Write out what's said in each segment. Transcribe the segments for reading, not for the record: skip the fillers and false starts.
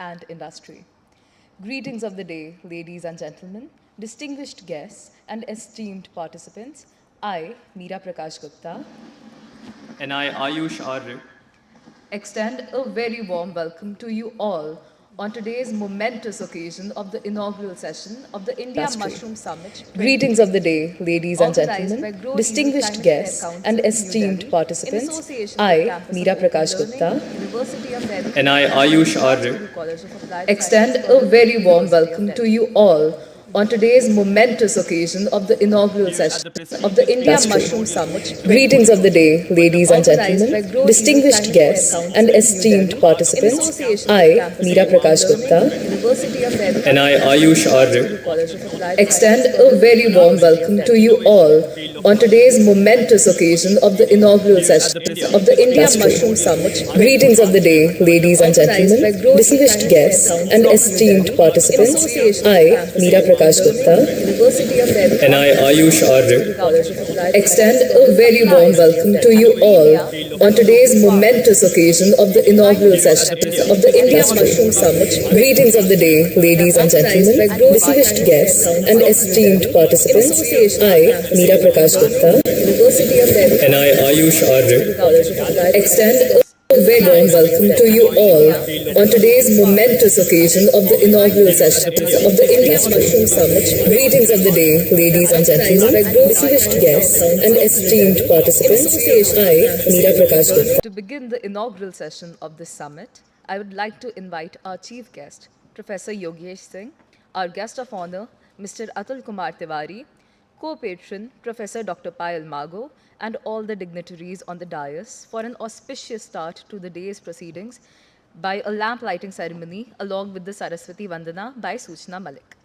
and industry. Greetings of the day, ladies and gentlemen, distinguished guests, and esteemed participants. I, Meera Prakash Gupta, And I, Ayush Arya. extend a very warm welcome to you all on today's momentous occasion of the inaugural session of the India Industry. Mushroom Summit Greetings of the day, ladies and organized by gentlemen, Grow Eagle distinguished Climate Care guests, Council, and New esteemed Delhi, in participants. association with I, Campus Meera of Open Prakash Learning, Gupta, University of Delhi, And I, Ayush Arya. College of Applied extend Sciences, a very warm University of welcome to Delhi. you all on today's momentous occasion of the inaugural Here session at the of the prestigious India PhD Mushroom Memorial Summit. 2024. Greetings of the day, ladies and Organized by gentlemen, Grow Eagle distinguished Climate Care guests, Council, and New esteemed Delhi, in participants. association I, with Campus Meera of Open Prakash Learning, Gupta, University of Delhi, And I, Ayush Arya. College of Applied extend Sciences, a very warm welcome to you all on today's momentous occasion of the inaugural session of the India Mushroom Summit. Greetings of the day, ladies and gentlemen, distinguished guests, and esteemed participants. I, Meera Prakash Gupta, University of Delhi, And I, Ayush Arya. College of Applied extend a very warm welcome to you all on today's momentous occasion of the inaugural session of the India Mushroom Summit. Greetings of the day, ladies and gentlemen, distinguished guests, and esteemed participants. I, Meera Prakash Gupta, University of Delhi, And I, Ayush Arya. College of Applied extend a very warm welcome to you all on today's momentous occasion of the inaugural session of the India Mushroom Summit. Greetings of the day, ladies and gentlemen, distinguished guests, and esteemed participants. I, Meera Prakash Gupta. To begin the inaugural session of this summit, I would like to invite our chief guest, Professor Yogesh Singh, our guest of honor, Mr. Atul Kumar Tiwari, co-patron, Professor Dr. Payal Mago, and all the dignitaries on the dais for an auspicious start to the day's proceedings by a lamp lighting ceremony along with the Saraswati Vandana by Suchna Malik.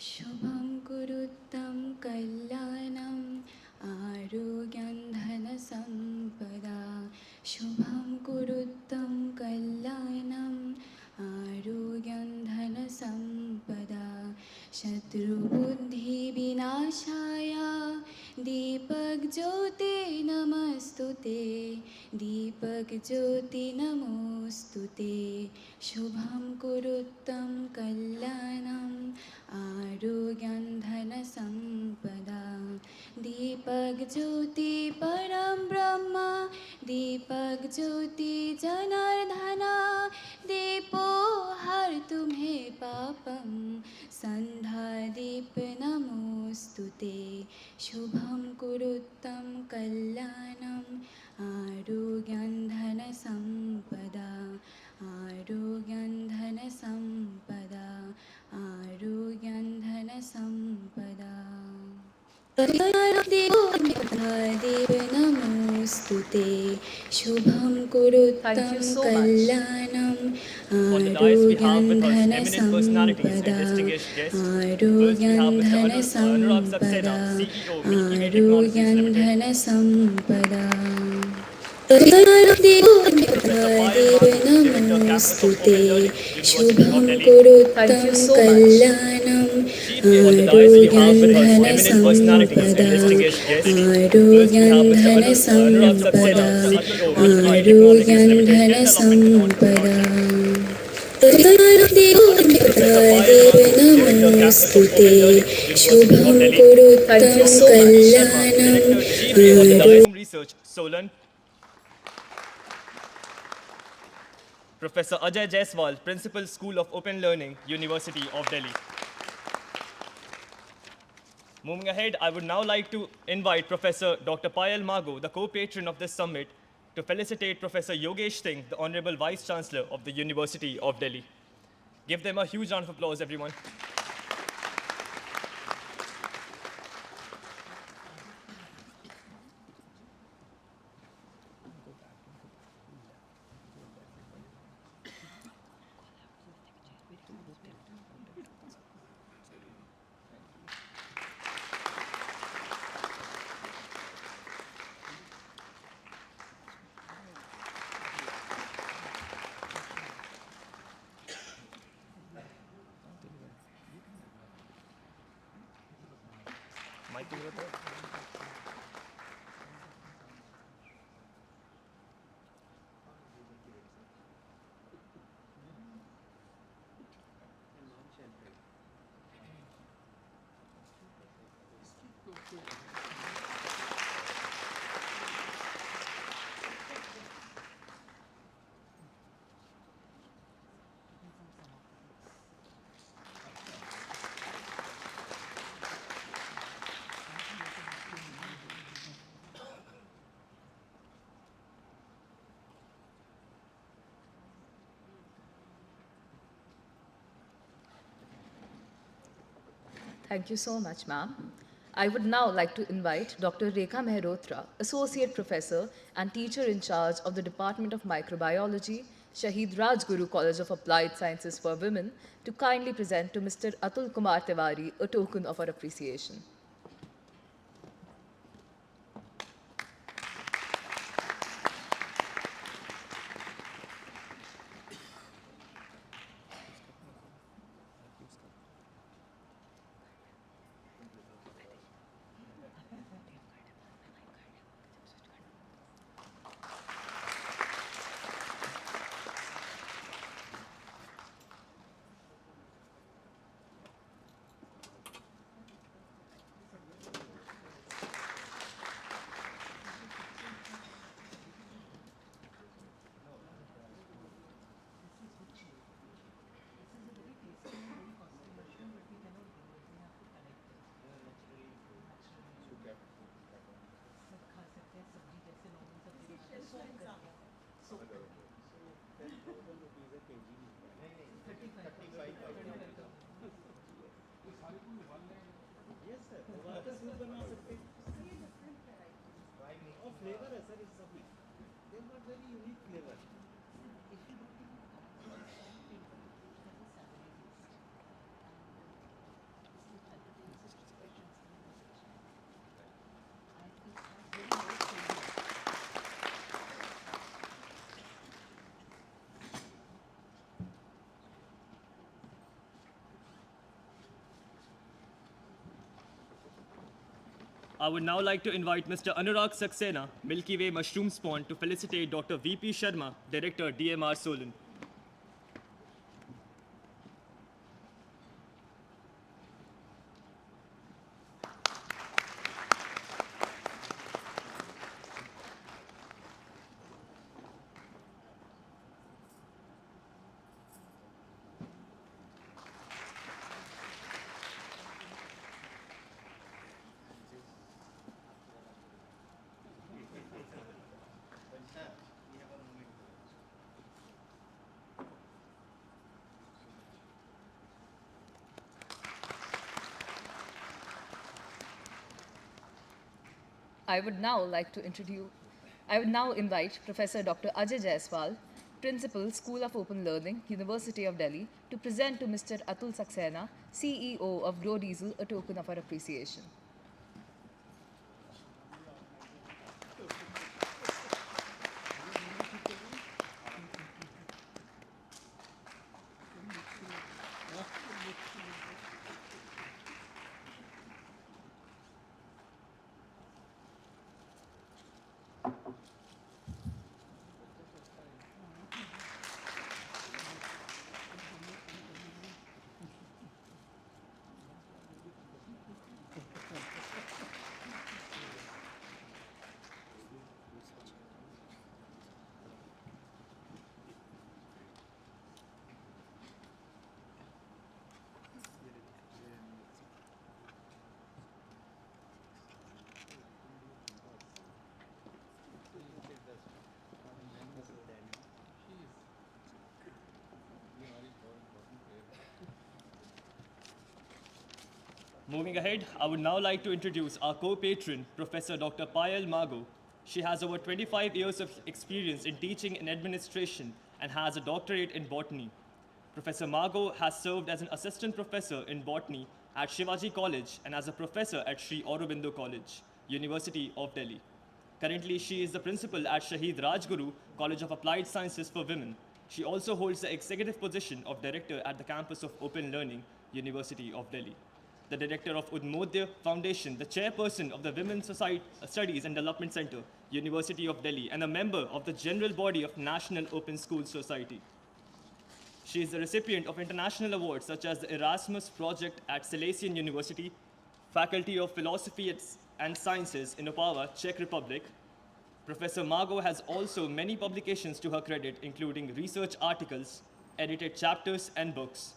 शुभं कुरुत्तं कल्याणम् आरोग्यं धनसम्पदा शुभं कुरुत्तं कल्याणम् आरोग्यं धनसम्पदा शत्रुबुद्धिविनाशाय दीपज्योते नमस्तुते दीपज्योति नमोऽस्तुते शुभं कुरुत्तं कल्याणम् आरोग्यं धनसम्पदा दीपज्योति परं ब्रह्म दीपज्योति जनार्दना दीपो हर्तु मे पापं सन्ध्यादीप नमोऽस्तुते शुभं कुरुत्तं कल्याणम् आरोग्यं धनसम्पदा आरोग्यं धनसम्पदा आरोग्यं धनसम्पदा देव नमोऽस्तुते शुभं कुरुत्तं Thank you so much. कल्याणम् On the dais, we have आरोग्यं with us eminent personalities and धनसम्पदा distinguished guests. First, we आरोग्यं have Mr. Anurag धनसम्पदा Saxena, CEO, Milky Way Technologies आरोग्यं Limited. धनसम्पदा देव नमोऽस्तुते शुभं कुरुत्तं Thank you so much. कल्याणम् On the dais, we have आरोग्यं with us eminent personalities and धनसम्पदा distinguished guests. First, we आरोग्यं have Mr. Anurag धनसम्पदा Saxena, CEO, Milky Way Technologies आरोग्यं Limited, धनसम्पदा देव नमोऽस्तुते शुभं कुरुत्तं Thank you so much. कल्याणम् Chief of the Diasum Research, Solan. Professor Ajay Jaiswal, Principal, School of Open Learning, University of Delhi. Moving ahead, I would now like to invite Professor Dr. Payal Mago, the co-patron of this summit, to felicitate Professor Yogesh Singh, the Honorable Vice Chancellor of the University of Delhi. Give them a huge round of applause, everyone. Mic की जरूरत है? Thank you so much, ma'am. I would now like to invite Dr. Rekha Mehrotra, Associate Professor and Teacher in charge of the Department of Microbiology, Shahid Rajguru College of Applied Sciences for Women, to kindly present to Mr. Atul Kumar Tiwari a token of our appreciation. I would now like to invite Mr. Anurag Saxena, Milky Way Mushroom Spawn, to felicitate Dr. V.P. Sharma, Director, DMR Solon. I would now invite Professor Dr. Ajay Jaiswal, Principal, School of Open Learning, University of Delhi, to present to Mr. Atul Saxena, CEO of Grow Diesel, a token of our appreciation. Moving ahead, I would now like to introduce our co-patron, Professor Dr. Payal Mago. She has over 25 years of experience in teaching and administration and has a doctorate in botany. Professor Mago has served as an assistant professor in botany at Shivaji College and as a professor at Sri Aurobindo College, University of Delhi. Currently, she is the principal at Shahid Rajguru College of Applied Sciences for Women. She also holds the executive position of director at the campus of Open Learning, University of Delhi. the director of Udmodya Foundation, the chairperson of the Women's Society Studies and Development Center, University of Delhi, and a member of the general body of National Open Schools Society. She is the recipient of international awards such as the Erasmus Project at Silesian University, Faculty of Philosophy and Sciences in Opava, Czech Republic. Professor Margot has also many publications to her credit, including research articles, edited chapters, and books.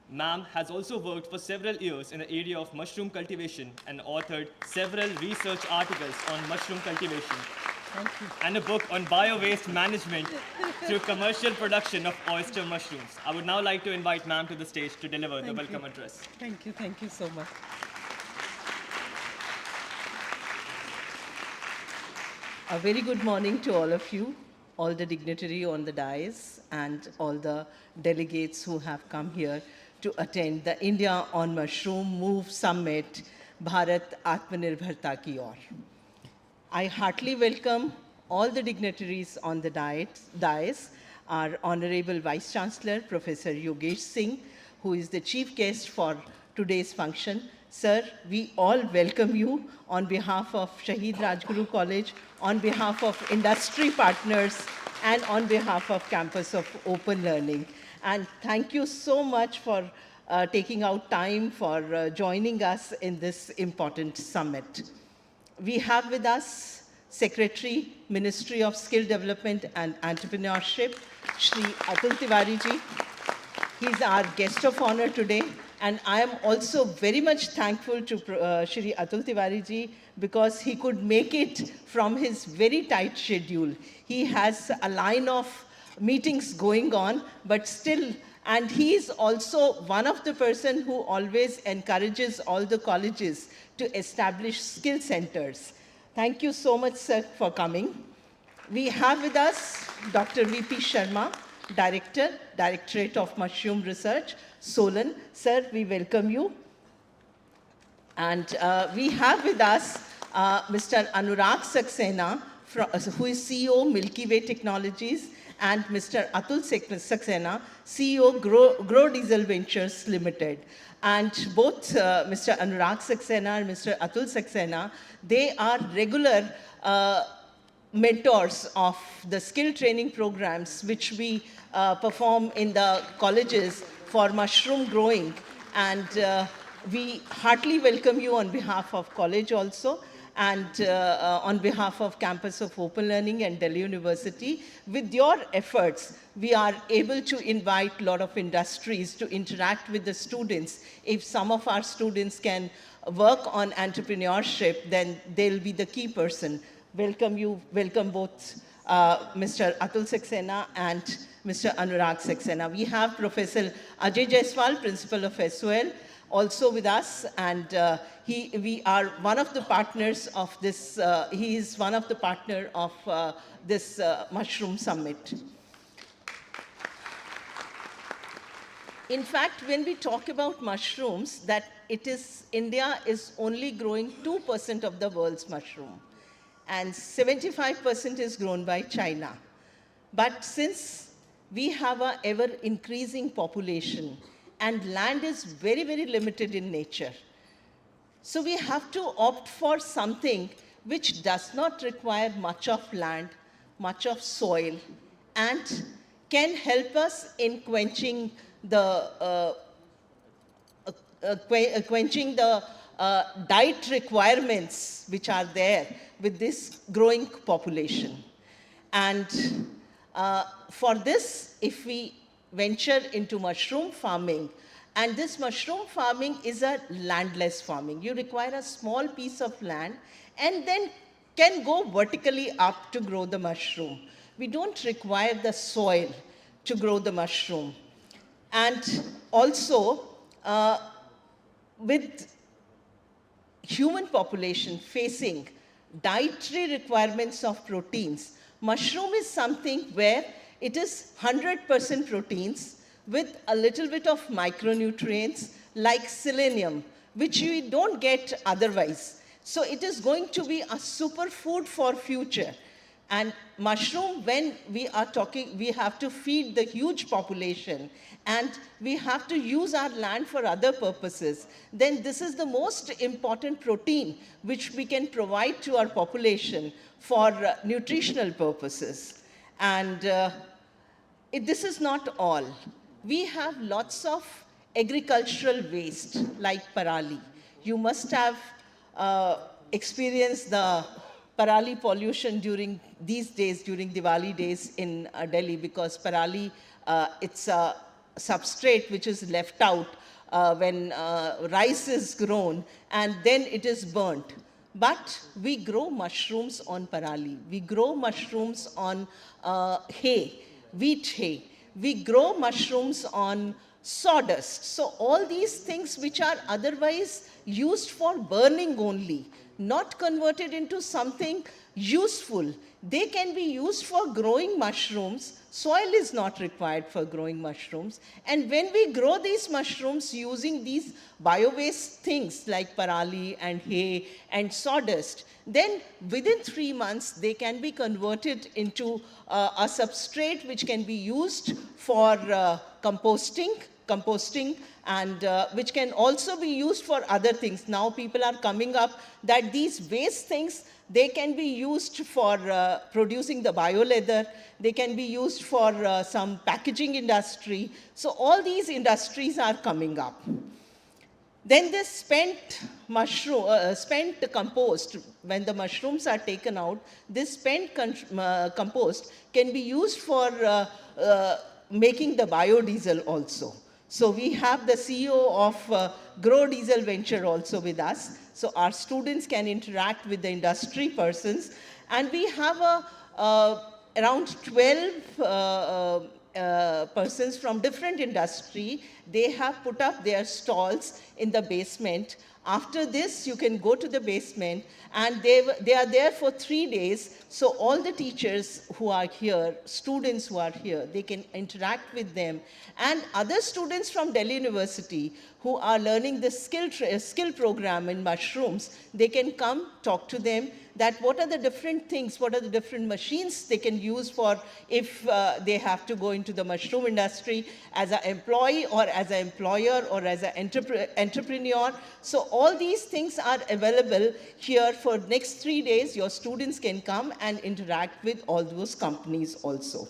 Ma'am has also worked for several years in the area of mushroom cultivation and authored several research articles on mushroom cultivation. Thank you. And a book on bio-waste management through commercial production of oyster mushrooms. I would now like to invite ma'am to the stage to deliver the welcome address. Thank you so much. A very good morning to all of you, all the dignitary on the dais, and all the delegates who have come here to attend the India on Mushroom Move Summit, Bharat Atmanirbharta Ki Aur. I heartily welcome all the dignitaries on the dais, our Honorable Vice Chancellor, Professor Yogesh Singh, who is the chief guest for today's function. Sir, we all welcome you on behalf of Shaheed Rajguru College, on behalf of industry partners, and on behalf of Campus of Open Learning. And thank you so much for taking out time for joining us in this important summit. We have with us Secretary, Ministry of Skill Development and Entrepreneurship, Shri Atul Tiwari ji. He's our guest of honor today. And I am also very much thankful to Shri Atul Tiwari ji because he could make it from his very tight schedule. He has a line of meetings going on, but still, and he is also one of the person who always encourages all the colleges to establish skill centers. Thank you so much, sir, for coming. We have with us Dr. V.P. Sharma, Director, Directorate of Mushroom Research, Solan. Sir, we welcome you. And we have with us Mr. Anurag Saxena, who is CEO, Milky Way Technologies, and Mr. Atul Saxena, CEO, Grow Diesel Ventures Limited. And both Mr. Anurag Saxena and Mr. Atul Saxena, they are regular mentors of the skill training programs which we perform in the colleges for mushroom growing. And we heartily welcome you on behalf of college also, and on behalf of Campus of Open Learning and Delhi University. With your efforts, we are able to invite a lot of industries to interact with the students. If some of our students can work on entrepreneurship, then they'll be the key person. Welcome both Mr. Atul Saxena and Mr. Anurag Saxena. We have Professor Ajay Jaiswal, Principal of SOL, also with us, and we are one of the partners of this, he is one of the partner of this Mushroom Summit. In fact, when we talk about mushrooms, that India is only growing 2% of the world's mushroom, and 75% is grown by China. But since we have an ever-increasing population, and land is very, very limited in nature, so we have to opt for something which does not require much of land, much of soil, and can help us in quenching the diet requirements which are there with this growing population. And for this, if we venture into mushroom farming, and this mushroom farming is a landless farming. You require a small piece of land and then can go vertically up to grow the mushroom. We don't require the soil to grow the mushroom. And also, with human population facing dietary requirements of proteins, mushroom is something where it is 100% proteins with a little bit of micronutrients like selenium, which we don't get otherwise. So it is going to be a superfood for future. And mushroom, when we are talking, we have to feed the huge population and we have to use our land for other purposes. Then this is the most important protein which we can provide to our population for nutritional purposes. And this is not all. We have lots of agricultural waste like parali. You must have experienced the parali pollution during these days, during Diwali days in Delhi, because parali, it's a substrate which is left out when rice is grown and then it is burnt. But we grow mushrooms on parali. We grow mushrooms on hay, wheat hay. We grow mushrooms on sawdust. So all these things which are otherwise used for burning only, not converted into something useful, they can be used for growing mushrooms. Soil is not required for growing mushrooms. And when we grow these mushrooms using these bio-waste things like parali and hay and sawdust, then within 3 months, they can be converted into a substrate which can be used for composting, and which can also be used for other things. Now people are coming up that these waste things, they can be used for producing the bio-leather. They can be used for some packaging industry. So all these industries are coming up. Then this spent compost, when the mushrooms are taken out, this spent compost can be used for making the biodiesel also. So we have the CEO of Grow Diesel Venture also with us. So our students can interact with the industry persons. And we have around 12 persons from different industry. They have put up their stalls in the basement. After this, you can go to the basement, and they are there for 3 days. So all the teachers who are here, students who are here, they can interact with them. And other students from Delhi University who are learning the skill program in mushrooms, they can come talk to them that what are the different things, what are the different machines they can use for if they have to go into the mushroom industry as an employee or as an employer or as an entrepreneur. So all these things are available here for next 3 days. Your students can come and interact with all those companies also.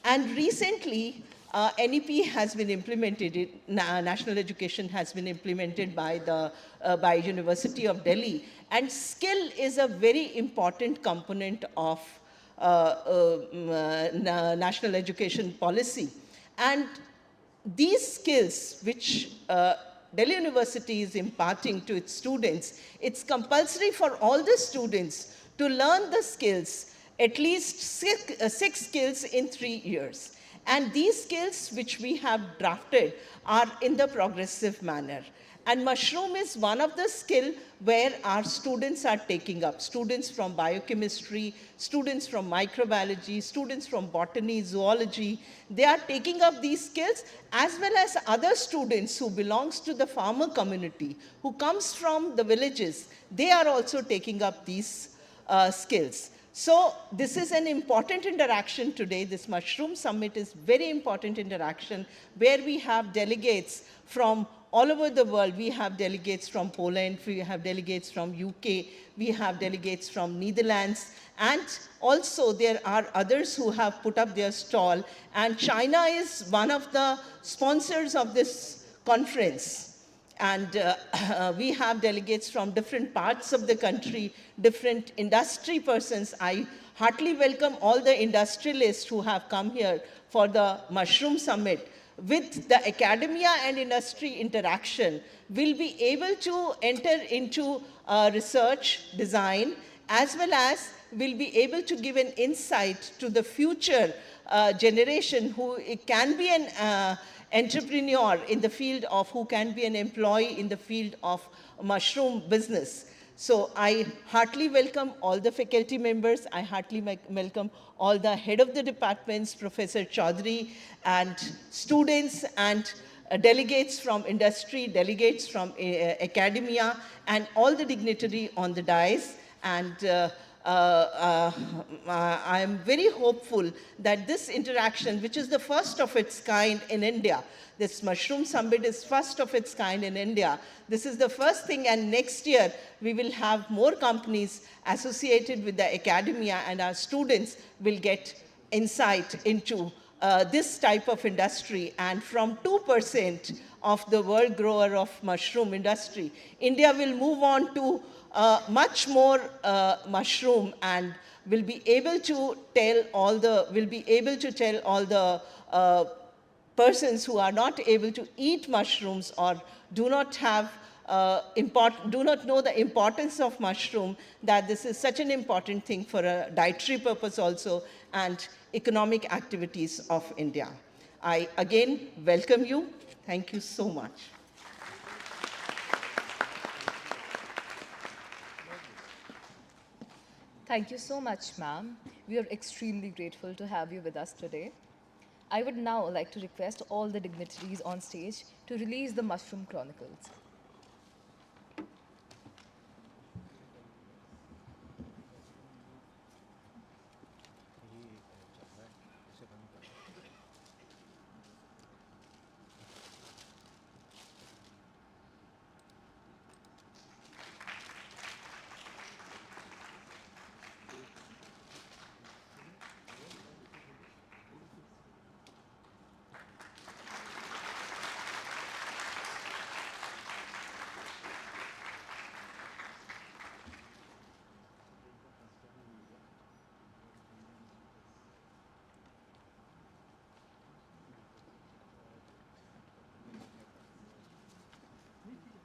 And recently, NEP has been implemented, national education has been implemented by University of Delhi. And skill is a very important component of national education policy. And these skills which Delhi University is imparting to its students, it's compulsory for all the students to learn the skills, at least six skills in 3 years. And these skills which we have drafted are in the progressive manner. And mushroom is one of the skill where our students are taking up. Students from biochemistry, students from microbiology, students from botany, zoology, they are taking up these skills, as well as other students who belongs to the farmer community, who comes from the villages. They are also taking up these skills. So this is an important interaction today. This Mushroom Summit is very important interaction where we have delegates from all over the world. We have delegates from Poland, we have delegates from UK, we have delegates from Netherlands, and also there are others who have put up their stall. And China is one of the sponsors of this conference. And we have delegates from different parts of the country, different industry persons. I heartily welcome all the industrialists who have come here for the Mushroom Summit. With the academia and industry interaction, we'll be able to enter into research, design, as well as we'll be able to give an insight to the future generation who can be an entrepreneur in the field of, who can be an employee in the field of mushroom business. So I heartily welcome all the faculty members. I heartily welcome all the head of the departments, Professor Chaudhary, and students and delegates from industry, delegates from academia, and all the dignitary on the dais. And I am very hopeful that this interaction, which is the first of its kind in India, this Mushroom Summit is first of its kind in India. This is the first thing, and next year we will have more companies associated with the academia, and our students will get insight into this type of industry. And from 2% of the world grower of mushroom industry, India will move on to much more mushroom, and will be able to tell all the persons who are not able to eat mushrooms or do not have do not know the importance of mushroom, that this is such an important thing for a dietary purpose also and economic activities of India. I again welcome you. Thank you so much. Thank you so much, ma'am. We are extremely grateful to have you with us today. I would now like to request all the dignitaries on stage to release the Mushroom Chronicles.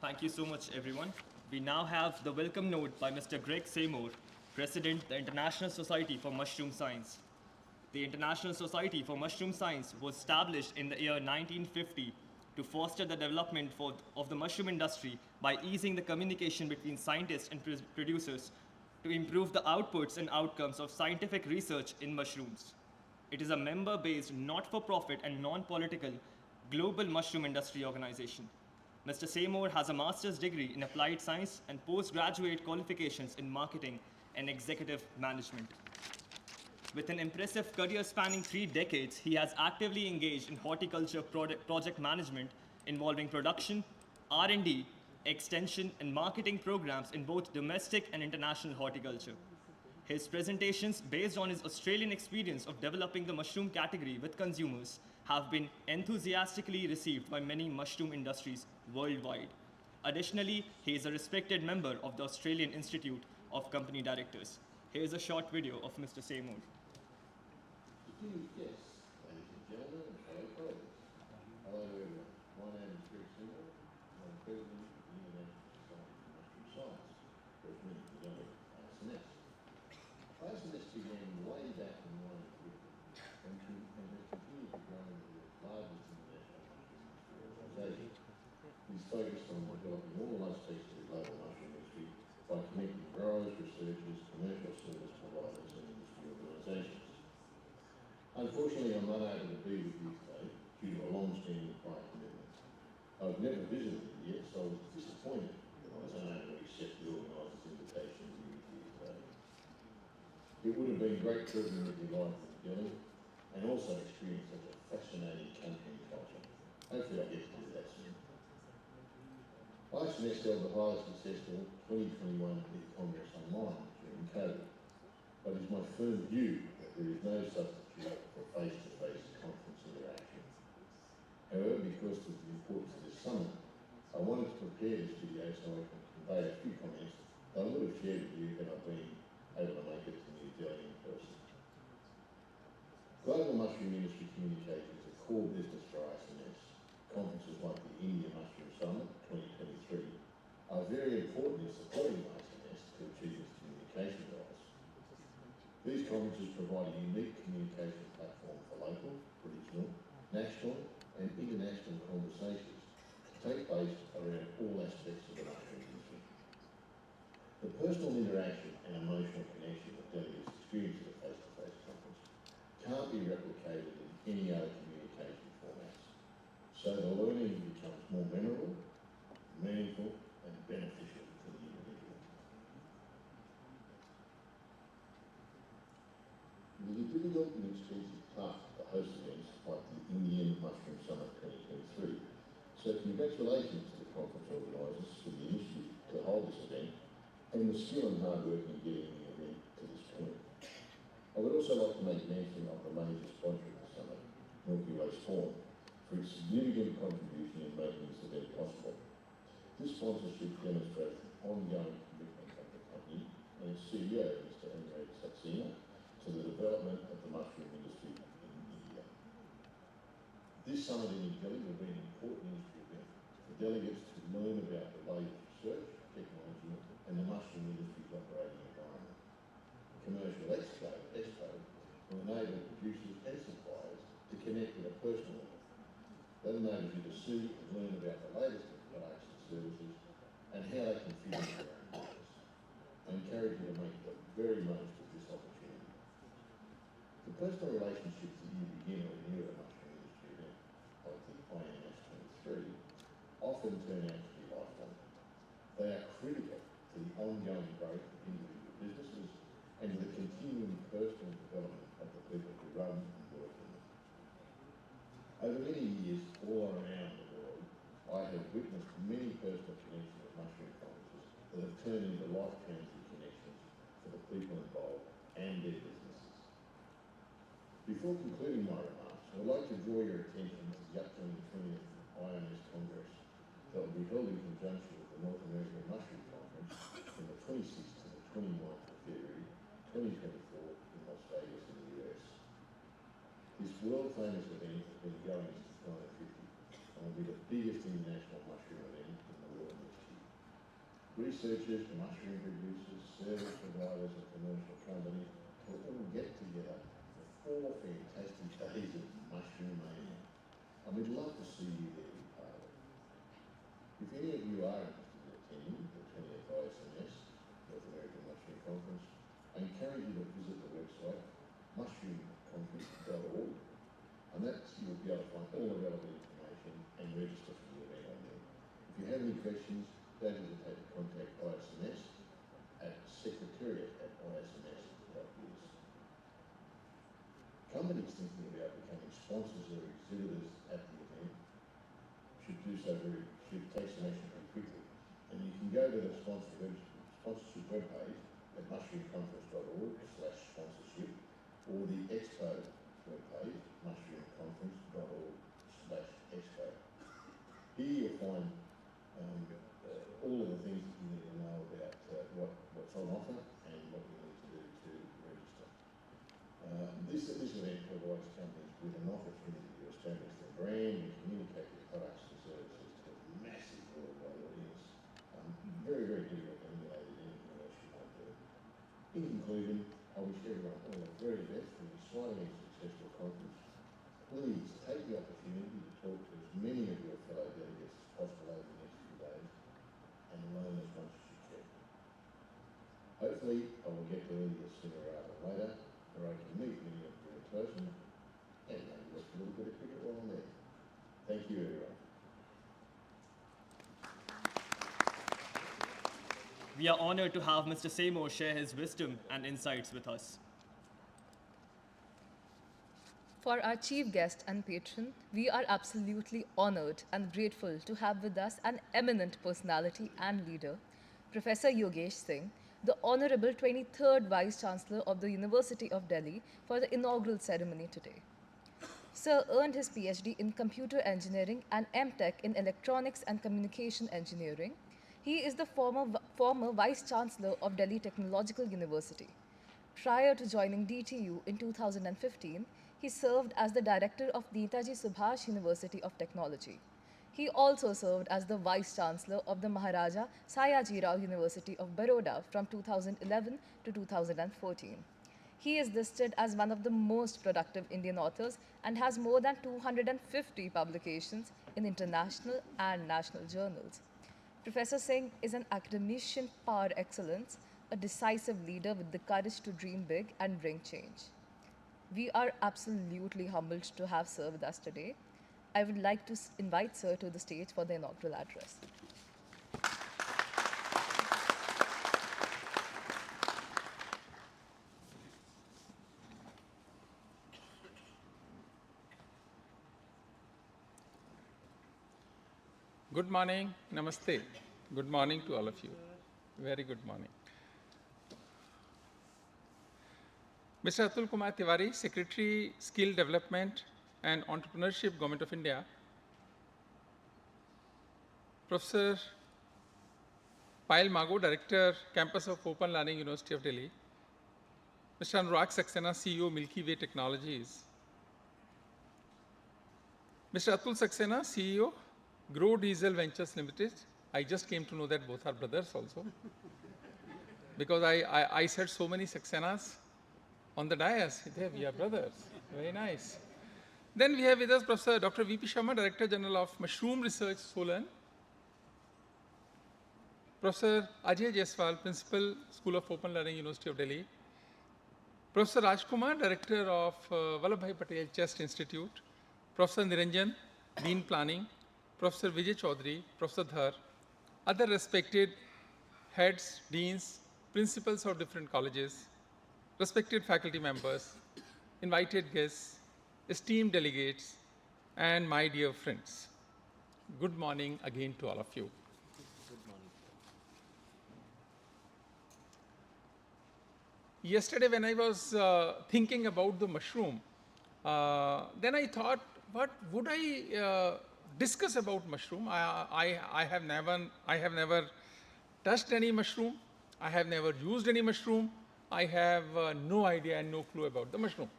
Thank you so much, everyone. We now have the welcome note by Mr. Greg Seymour, President, the International Society for Mushroom Science. The International Society for Mushroom Science was established in the year 1950 to foster the development of the mushroom industry by easing the communication between scientists and producers to improve the outputs and outcomes of scientific research in mushrooms. It is a member-based, not-for-profit and non-political global mushroom industry organization. Mr. Seymour has a master's degree in applied science and postgraduate qualifications in marketing and executive management. With an impressive career spanning 3 decades, he has actively engaged in horticulture project management involving production, R&D, extension, and marketing programs in both domestic and international horticulture. His presentations, based on his Australian experience of developing the mushroom category with consumers, have been enthusiastically received by many mushroom industries worldwide. Additionally, he is a respected member of the Australian Institute of Company Directors. Here is a short video of Mr. Seymour. Yes, ladies and gentlemen, and fellow colleagues. Hello everyone. My name is Greg Seymour. I'm President of the International Society for Mushroom Science, or as many of you know, ISMS. ISMS began way back in 1950 and has continued to grow into the largest international mushroom industry organisation. It's focused on developing all aspects of the global mushroom industry by connecting growers, researchers, commercial service providers and industry organisations. Unfortunately, I'm not able to be with you today due to a long-standing prior commitment. I've never visited yet, so I was disappointed that I was unable to accept the organiser's invitation to be with you today. It would have been a great privilege of your life in Delhi and also experience such a fascinating country and culture. Hopefully I get to do that soon. ISMS held the highly successful 2021 e-Congress online during COVID, but it's my firm view that there is no substitute for face-to-face conference interaction. However, because of the importance of this summit, I wanted to prepare this video so I can convey a few comments that I would have shared with you had I been able to make it to New Delhi in person. Global mushroom industry communication is a core business for ISMS. Conferences like the India Mushroom Summit 2023 are very important in supporting ISMS to achieve its communication goals. These conferences provide a unique communication platform for local, regional, national and international conversations to take place around all aspects of the mushroom industry. The personal interaction and emotional connection that delegates experience at a face-to-face conference can't be replicated in any other communication formats. So the learning becomes more memorable, meaningful and beneficial to the individual. difficult and expensive task to host events like the Indian Mushroom Summit 2023. So congratulations to the conference organisers for the initiative to hold this event and the skill and hard work in getting the event to this point. I would also like to make mention of the major sponsor of the summit, Milky Way Spawn, for its significant contribution in making this event possible. This sponsorship demonstrates the ongoing commitment of the company and its CEO, Mr. Anurag Saxena, to the development of the mushroom industry in India. This summit in New Delhi will be an important industry event for delegates to learn about the latest research, technology, and the mushroom industry's operating environment. Commercial Expo will enable producers and suppliers to connect at a personal level. That enables you to see and learn about the latest products and services and how they can fit into your own business. I encourage you to make the very most of this opportunity. The personal relationships that you begin when you're at a mushroom industry event, like the IMS 23, often turn out to be lifelong. They are critical to the ongoing growth of individual businesses and to the continuing personal development of the people who run and work in them. Over many years, all around the world, I have witnessed many personal connections at mushroom conferences that have turned into life-changing connections for the people involved and their businesses. Before concluding my remarks, I would like to draw your attention to the upcoming 20th IMS Congress that will be held in conjunction with the North American Mushroom Conference from the 26th to the 29th of February 2024 in Las Vegas in the US. This world-famous event has been going since 1950 and will be the biggest international mushroom event in the world next year. Researchers, mushroom producers, service providers and commercial companies will all get together for 4 fantastic days of mushroom mania. And we'd love to see you there to be part of it. If any of you are interested in attending the 20th ISMS, North American Mushroom Conference, I encourage you to visit the website mushroomconference.org, and that's you'll be able to find all the relevant information and register for the event on there. If you have any questions, don't hesitate to contact ISMS at secretariat@isms.biz. Companies thinking about becoming sponsors or exhibitors at the event should take some action very quickly. And you can go to the sponsorship webpage at mushroomconference.org/sponsorship or the Expo webpage, mushroomconference.org/expo. Here you'll find all of the things that you need to know about what's on offer and what you need to do to register. This event provides companies with an opportunity to establish their brand and communicate their products and services to a massive worldwide audience. Very, very difficult to emulate in anything else you might do. In conclusion, I wish everyone all the very best for an exciting and successful conference. Please take the opportunity to talk to as many of your fellow delegates as possible over the next few days and learn as much as you can. Hopefully, I will get to India sooner rather than later, where I can meet many of you in person and maybe watch a little bit of cricket while I'm there. Thank you, everyone. We are honored to have Mr. Seymour share his wisdom and insights with us. For our chief guest and patron, we are absolutely honored and grateful to have with us an eminent personality and leader, Professor Yogesh Singh, the Honorable 23rd Vice Chancellor of the University of Delhi, for the inaugural ceremony today. Sir earned his PhD in Computer Engineering and MTech in Electronics and Communication Engineering. He is the former Vice Chancellor of Delhi Technological University. Prior to joining DTU in 2015, he served as the director of Netaji Subhash University of Technology. He also served as the Vice Chancellor of the Maharaja Sayaji Rao University of Baroda from 2011 to 2014. He is listed as one of the most productive Indian authors and has more than 250 publications in international and national journals. Professor Singh is an academician par excellence, a decisive leader with the courage to dream big and bring change. We are absolutely humbled to have Sir with us today. I would like to invite Sir to the stage for the inaugural address. Good morning, namaste. Good morning to all of you. Very good morning. Mr. Atul Kumar Tiwari, Secretary, Skill Development and Entrepreneurship, Government of India. Professor Payal Mago, Director, Campus of Open Learning, University of Delhi. Mr. Anurag Saxena, CEO, Milky Way Technologies. Mr. Atul Saxena, CEO, Grow Diesel Ventures Limited. I just came to know that both are brothers also. Because I said so many Saxenas on the dais. There we are brothers. Very nice. Then we have with us Professor Dr. V.P. Sharma, Director General of Mushroom Research, Solan. Professor Ajay Jaiswal, Principal, School of Open Learning, University of Delhi. Professor Rajkumar, Director of Vallabhbhai Patel Chest Institute. Professor Niranjan, Dean Planning. Professor Vijay Chaudhary, Professor Dhar, other respected heads, deans, principals of different colleges, respected faculty members, invited guests, esteemed delegates, and my dear friends. Good morning again to all of you. Good morning. Yesterday when I was thinking about the mushroom, then I thought, what would I discuss about mushroom? I have never touched any mushroom. I have never used any mushroom. I have no idea and no clue about the mushrooms.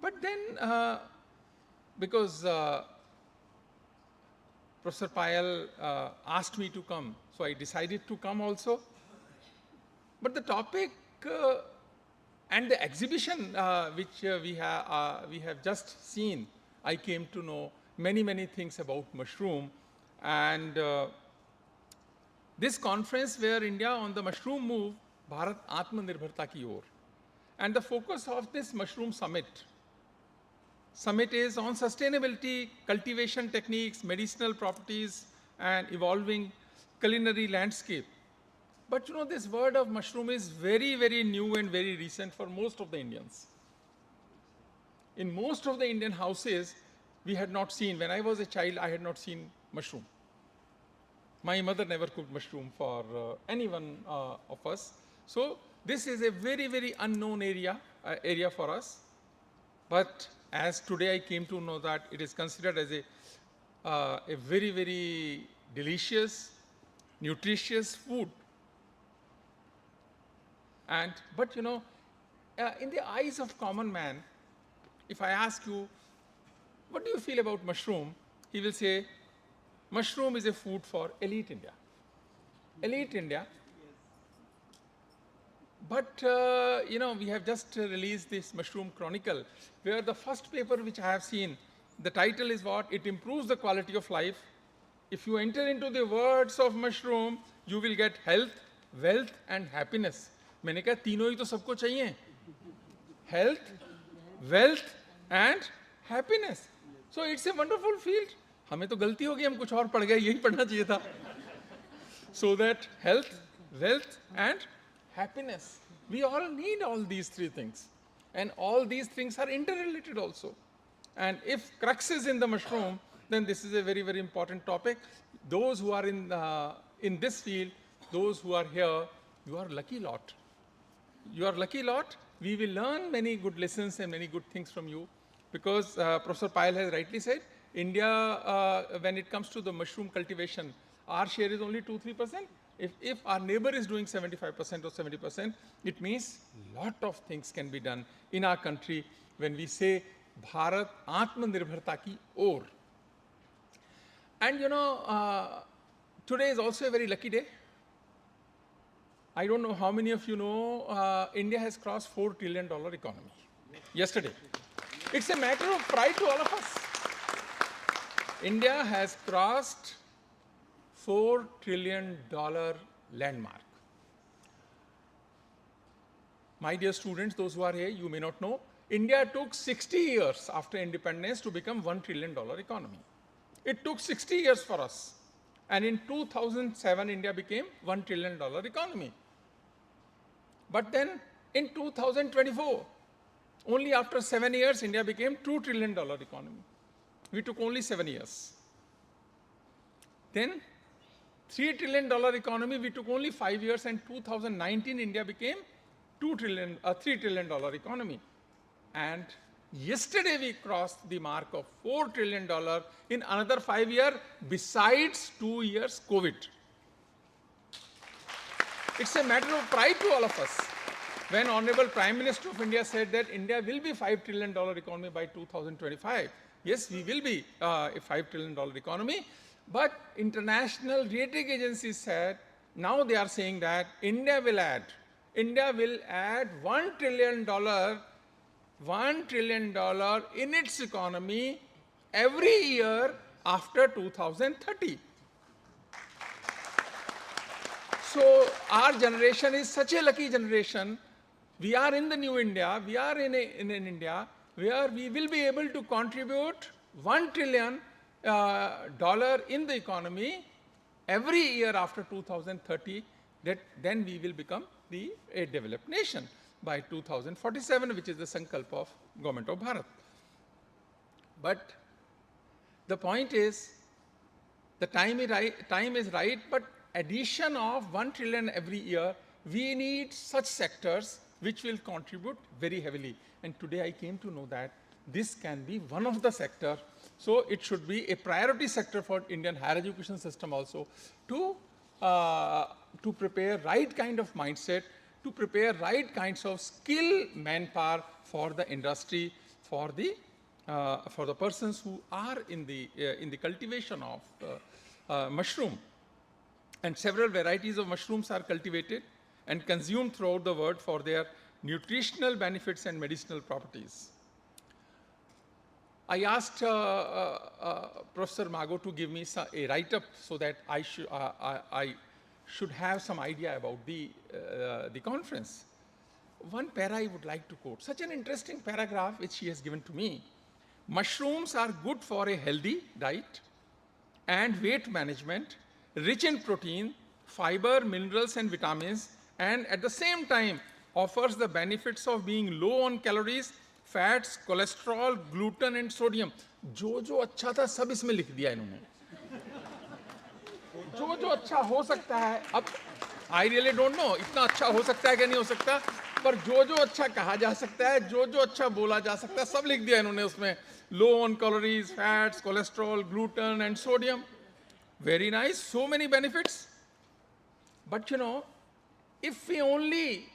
But then, because Professor Payal asked me to come, so I decided to come also. But the topic and the exhibition which we have just seen, I came to know many things about mushroom. And this conference where India on the mushroom move, Bharat Atmanirbharta ki or. And the focus of this mushroom summit is on sustainability, cultivation techniques, medicinal properties, and evolving culinary landscape. But you know, this word of mushroom is very new and very recent for most of the Indians. In most of the Indian houses, we had not seen, when I was a child, I had not seen mushroom. My mother never cooked mushroom for anyone of us. So this is a very unknown area for us. But as today I came to know that it is considered as a very delicious, nutritious food. But you know, in the eyes of common man, if I ask you, what do you feel about mushroom? He will say, mushroom is a food for elite India. Elite India. But, you know, we have just released this Mushroom Chronicle, where the first paper which I have seen, the title is what? It improves the quality of life. If you enter into the words of mushroom, you will get health, wealth, and happiness. मैंने कहा तीनों ही तो सबको चाहिए. Health, wealth, and happiness. So it's a wonderful field. हमें तो गलती हो गई, हम कुछ और पढ़ गए, यही पढ़ना चाहिए था. So that health, wealth, and happiness. We all need all these three things. And all these things are interrelated also. And if crux is in the mushroom, then this is a very important topic. Those who are in this field, those who are here, you are lucky lot. You are lucky lot. We will learn many good lessons and many good things from you, because Professor Payal has rightly said, India, when it comes to the mushroom cultivation, our share is only 2-3%. If our neighbor is doing 75% or 70%, it means lot of things can be done in our country when we say Bharat Atmanirbharta ki or. And you know, today is also a very lucky day. I don't know how many of you know, India has crossed $4 trillion economy yesterday. It's a matter of pride to all of us. India has crossed $4 trillion landmark. My dear students, those who are here, you may not know, India took 60 years after independence to become $1 trillion economy. It took 60 years for us. And in 2007, India became $1 trillion economy. But then in 2024, only after 7 years, India became $2 trillion economy. We took only 7 years. then $3 trillion economy, we took only 5 years, and 2019 India became $3 trillion economy. And yesterday we crossed the mark of $4 trillion in another 5 years, besides 2 years COVID. It's a matter of pride to all of us. When Honorable Prime Minister of India said that India will be $5 trillion economy by 2025, yes, we will be a $5 trillion economy. But international rating agencies said, now they are saying that India will add $1 trillion in its economy every year after 2030. So our generation is such a lucky generation. We are in the new India. We are in an India where we will be able to contribute $1 trillion in the economy every year after 2030. Then we will become a developed nation by 2047, which is the sankalpa of Government of Bharat. But the point is, the time is right, but addition of $1 trillion every year, we need such sectors which will contribute very heavily. And today I came to know that this can be one of the sectors. So it should be a priority sector for Indian higher education system also to prepare right kind of mindset, to prepare right kinds of skill manpower for the industry, for the persons who are in the cultivation of mushroom. And several varieties of mushrooms are cultivated and consumed throughout the world for their nutritional benefits and medicinal properties. I asked Professor Mago to give me a write-up so that I should have some idea about the conference. One para I would like to quote, such an interesting paragraph which she has given to me. Mushrooms are good for a healthy diet and weight management, rich in protein, fiber, minerals and vitamins, and at the same time offers the benefits of being low on calories, fats, cholesterol, gluten and sodium. जो अच्छा था सब इसमें लिख दिया इन्होंने. जो अच्छा हो सकता है, अब I really don't know इतना अच्छा हो सकता है कि नहीं हो सकता, पर जो अच्छा कहा जा सकता है, जो अच्छा बोला जा सकता है, सब लिख दिया इन्होंने उसमें. Low on calories, fats, cholesterol, gluten and sodium. Very nice, so many benefits. But you know, if we only,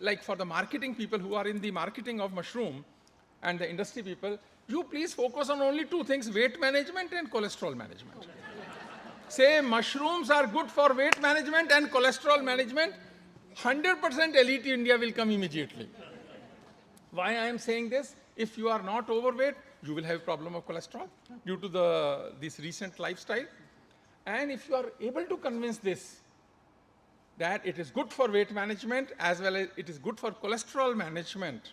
like for the marketing people who are in the marketing of mushroom and the industry people, you please focus on only two things, weight management and cholesterol management. Say mushrooms are good for weight management and cholesterol management, 100% elite India will come immediately. Why I am saying this? If you are not overweight, you will have a problem of cholesterol due to this recent lifestyle. And if you are able to convince this, that it is good for weight management as well as it is good for cholesterol management,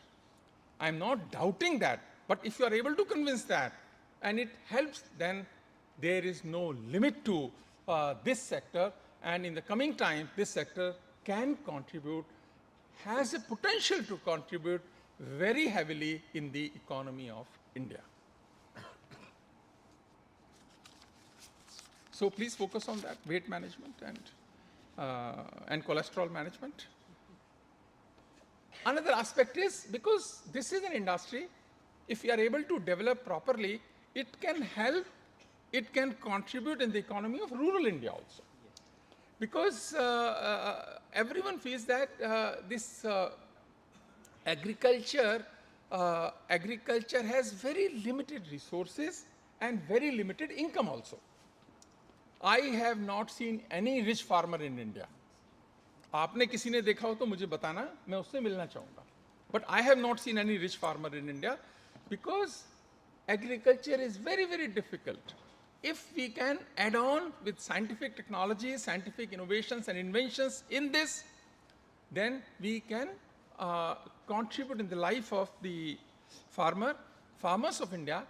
I am not doubting that. But if you are able to convince that and it helps, then there is no limit to this sector. And in the coming time, this sector can contribute, has a potential to contribute very heavily in the economy of India. So please focus on that, weight management and cholesterol management. Another aspect is, because this is an industry, if we are able to develop properly, it can help, it can contribute in the economy of rural India also. Because everyone feels that this agriculture has very limited resources and very limited income also. I have not seen any rich farmer in India. आपने किसी ने देखा हो तो मुझे बताना, मैं उससे मिलना चाहूँगा. But I have not seen any rich farmer in India because agriculture is very, very difficult. If we can add on with scientific technology, scientific innovations and inventions in this, then we can contribute in the life of the farmers of India,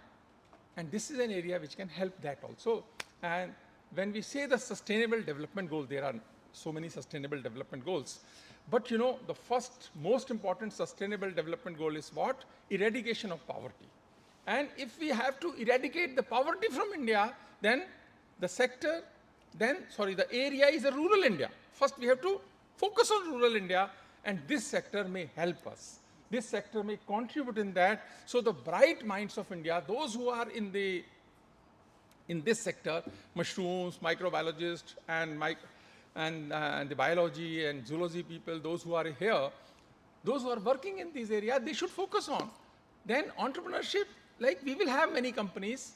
and this is an area which can help that also. And when we say the sustainable development goal, there are so many sustainable development goals. But you know, the first most important sustainable development goal is what? Eradication of poverty. And if we have to eradicate the poverty from India, then the sector then, sorry, the area is a rural India. First, we have to focus on rural India, and this sector may help us. This sector may contribute in that. So the bright minds of India, those who are in this sector, mushrooms, microbiologists, and the biology and zoology people, those who are here, those who are working in these areas, they should focus on. Then entrepreneurship, like we will have many companies,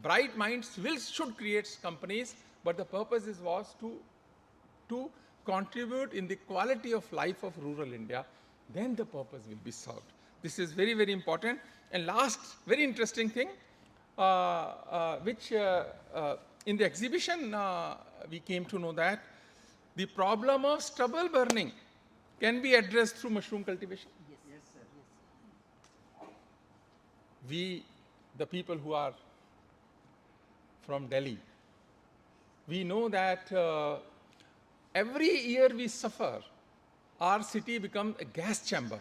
bright minds should create companies, but the purpose was to contribute in the quality of life of rural India. Then the purpose will be served. This is very, very important. And last, very interesting thing, which in the exhibition we came to know that the problem of stubble burning can be addressed through mushroom cultivation. Yes, sir. Yes. We, the people who are from Delhi, we know that every year we suffer, our city becomes a gas chamber.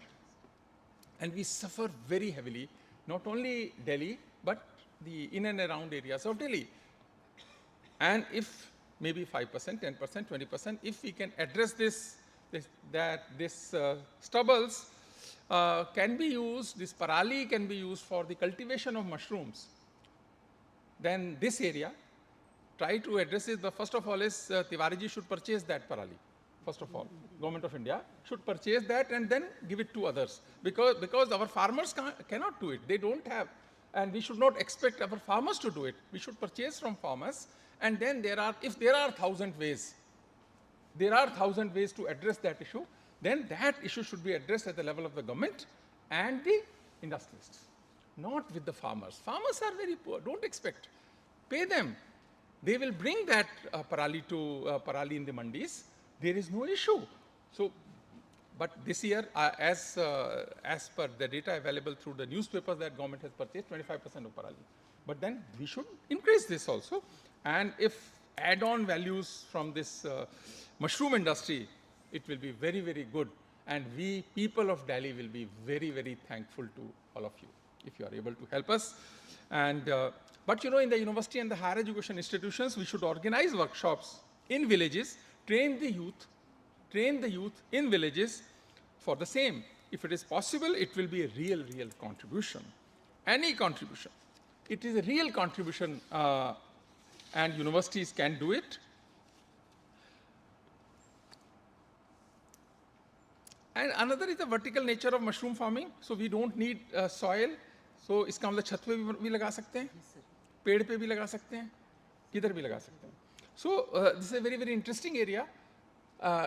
And we suffer very heavily, not only Delhi, but the in and around areas of Delhi. And if maybe 5%, 10%, 20%, if we can address this stubbles can be used, this parali can be used for the cultivation of mushrooms, then this area, try to address it. The first of all is Tiwari should purchase that parali. First of all, Government of India should purchase that and then give it to others, because our farmers cannot do it. They don't have, and we should not expect our farmers to do it. We should purchase from farmers, and then if there are 1,000 ways, to address that issue, then that issue should be addressed at the level of the government and the industrialists, not with the farmers. Farmers are very poor, don't expect. Pay them. They will bring that parali in the mandis. There is no issue. So, but this year, as per the data available through the newspapers, that government has purchased 25% of parali. But then we should increase this also. And if add-on values from this mushroom industry, it will be very, very good. And we, people of Delhi, will be very, very thankful to all of you if you are able to help us. And but in the university and the higher education institutions, we should organize workshops in villages, train the youth in villages for the same. If it is possible, it will be a real contribution. Any contribution. It is a real contribution, and universities can do it. And another is the vertical nature of mushroom farming. So we don't need soil. So इसका मतलब छत पे भी लगा सकते हैं, पेड़ पे भी लगा सकते हैं, किधर भी लगा सकते हैं. So this is a very, very interesting area.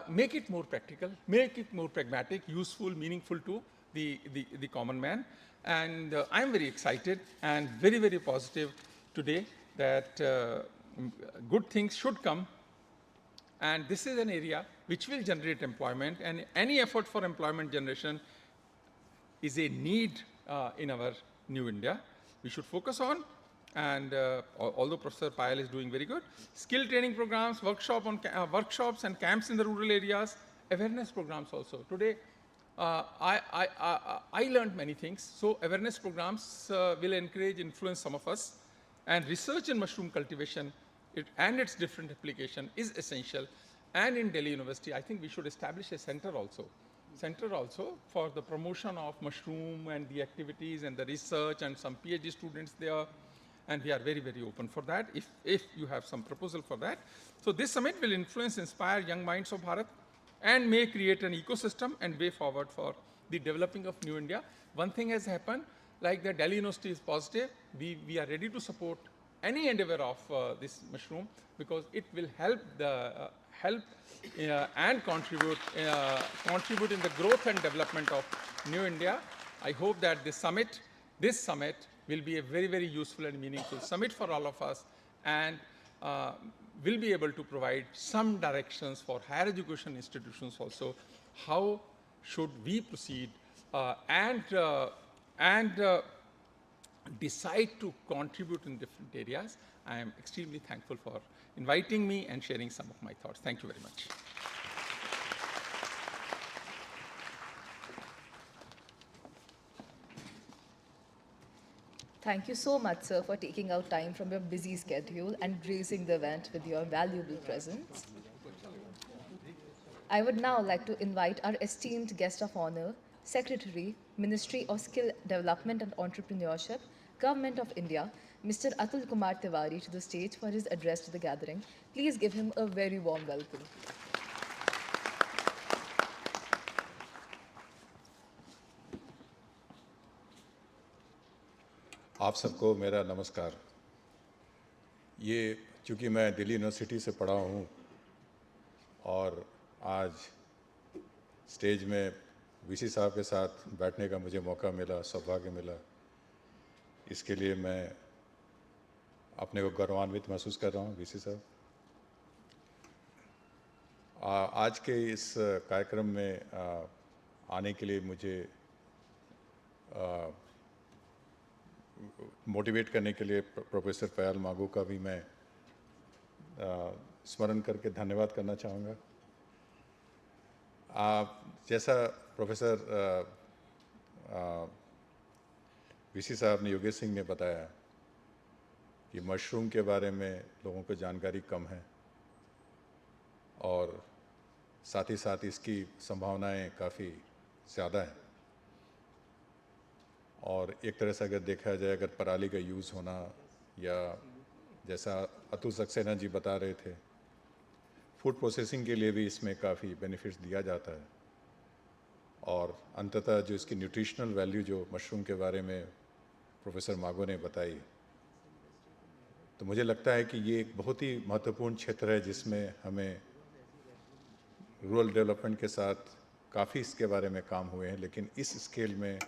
Make it more practical, make it more pragmatic, useful, meaningful to the common man. And I am very excited and very, very positive today that good things should come. And this is an area which will generate employment, and any effort for employment generation is a need in our new India. We should focus on. And although Professor Payal is doing very good, skill training programs, workshops and camps in the rural areas, awareness programs also. Today, I learned many things. So awareness programs will encourage, influence some of us. And research in mushroom cultivation and its different application is essential. And in Delhi University, I think we should establish a center also for the promotion of mushroom and the activities and the research, and some PhD students there. And we are very, very open for that, if you have some proposal for that. So this summit will inspire young minds of Bharat, and may create an ecosystem and way forward for the developing of New India. One thing has happened, like the Delhi University is positive, we are ready to support any endeavor of this mushroom, because it will help and contribute in the growth and development of New India. I hope that this summit will be a very, very useful and meaningful summit for all of us, and will be able to provide some directions for higher education institutions also. How should we proceed and decide to contribute in different areas? I am extremely thankful for inviting me and sharing some of my thoughts. Thank you very much. Thank you so much, sir, for taking out time from your busy schedule and gracing the event with your valuable presence. I would now like to invite our esteemed guest of honor, Secretary, Ministry of Skill Development and Entrepreneurship, Government of India, Mr. Atul Kumar Tiwari, to the stage for his address to the gathering. Please give him a very warm welcome. आप सबको मेरा नमस्कार। ये चूँकि मैं Delhi university से पढ़ा हूँ और आज स्टेज में वीसी साहब के साथ बैठने का मुझे मौका मिला, सौभाग्य मिला, इसके लिए मैं अपने को गौरवान्वित महसूस कर रहा हूँ। वीसी साहब, आज के इस कार्यक्रम में आने के लिए मुझे मोटिवेट करने के लिए प्रोफेसर पायल मागो का भी मैं स्मरण करके धन्यवाद करना चाहूँगा। जैसा प्रोफेसर वीसी साहब ने, योगेश सिंह ने बताया कि मशरूम के बारे में लोगों को जानकारी कम है और साथ ही साथ इसकी संभावनाएं काफ़ी ज़्यादा हैं। और एक तरह से अगर देखा जाए, अगर पराली का यूज़ होना या जैसा अतुल सक्सेना जी बता रहे थे, फूड प्रोसेसिंग के लिए भी इसमें काफ़ी बेनिफिट्स दिया जाता है। और अंततः जो इसकी न्यूट्रिशनल वैल्यू जो मशरूम के बारे में प्रोफेसर मागो ने बताई, तो मुझे लगता है कि ये एक बहुत ही महत्वपूर्ण क्षेत्र है जिसमें हमें रूरल डेवलपमेंट के साथ काफ़ी इसके बारे में काम हुए हैं, लेकिन इस स्केल में,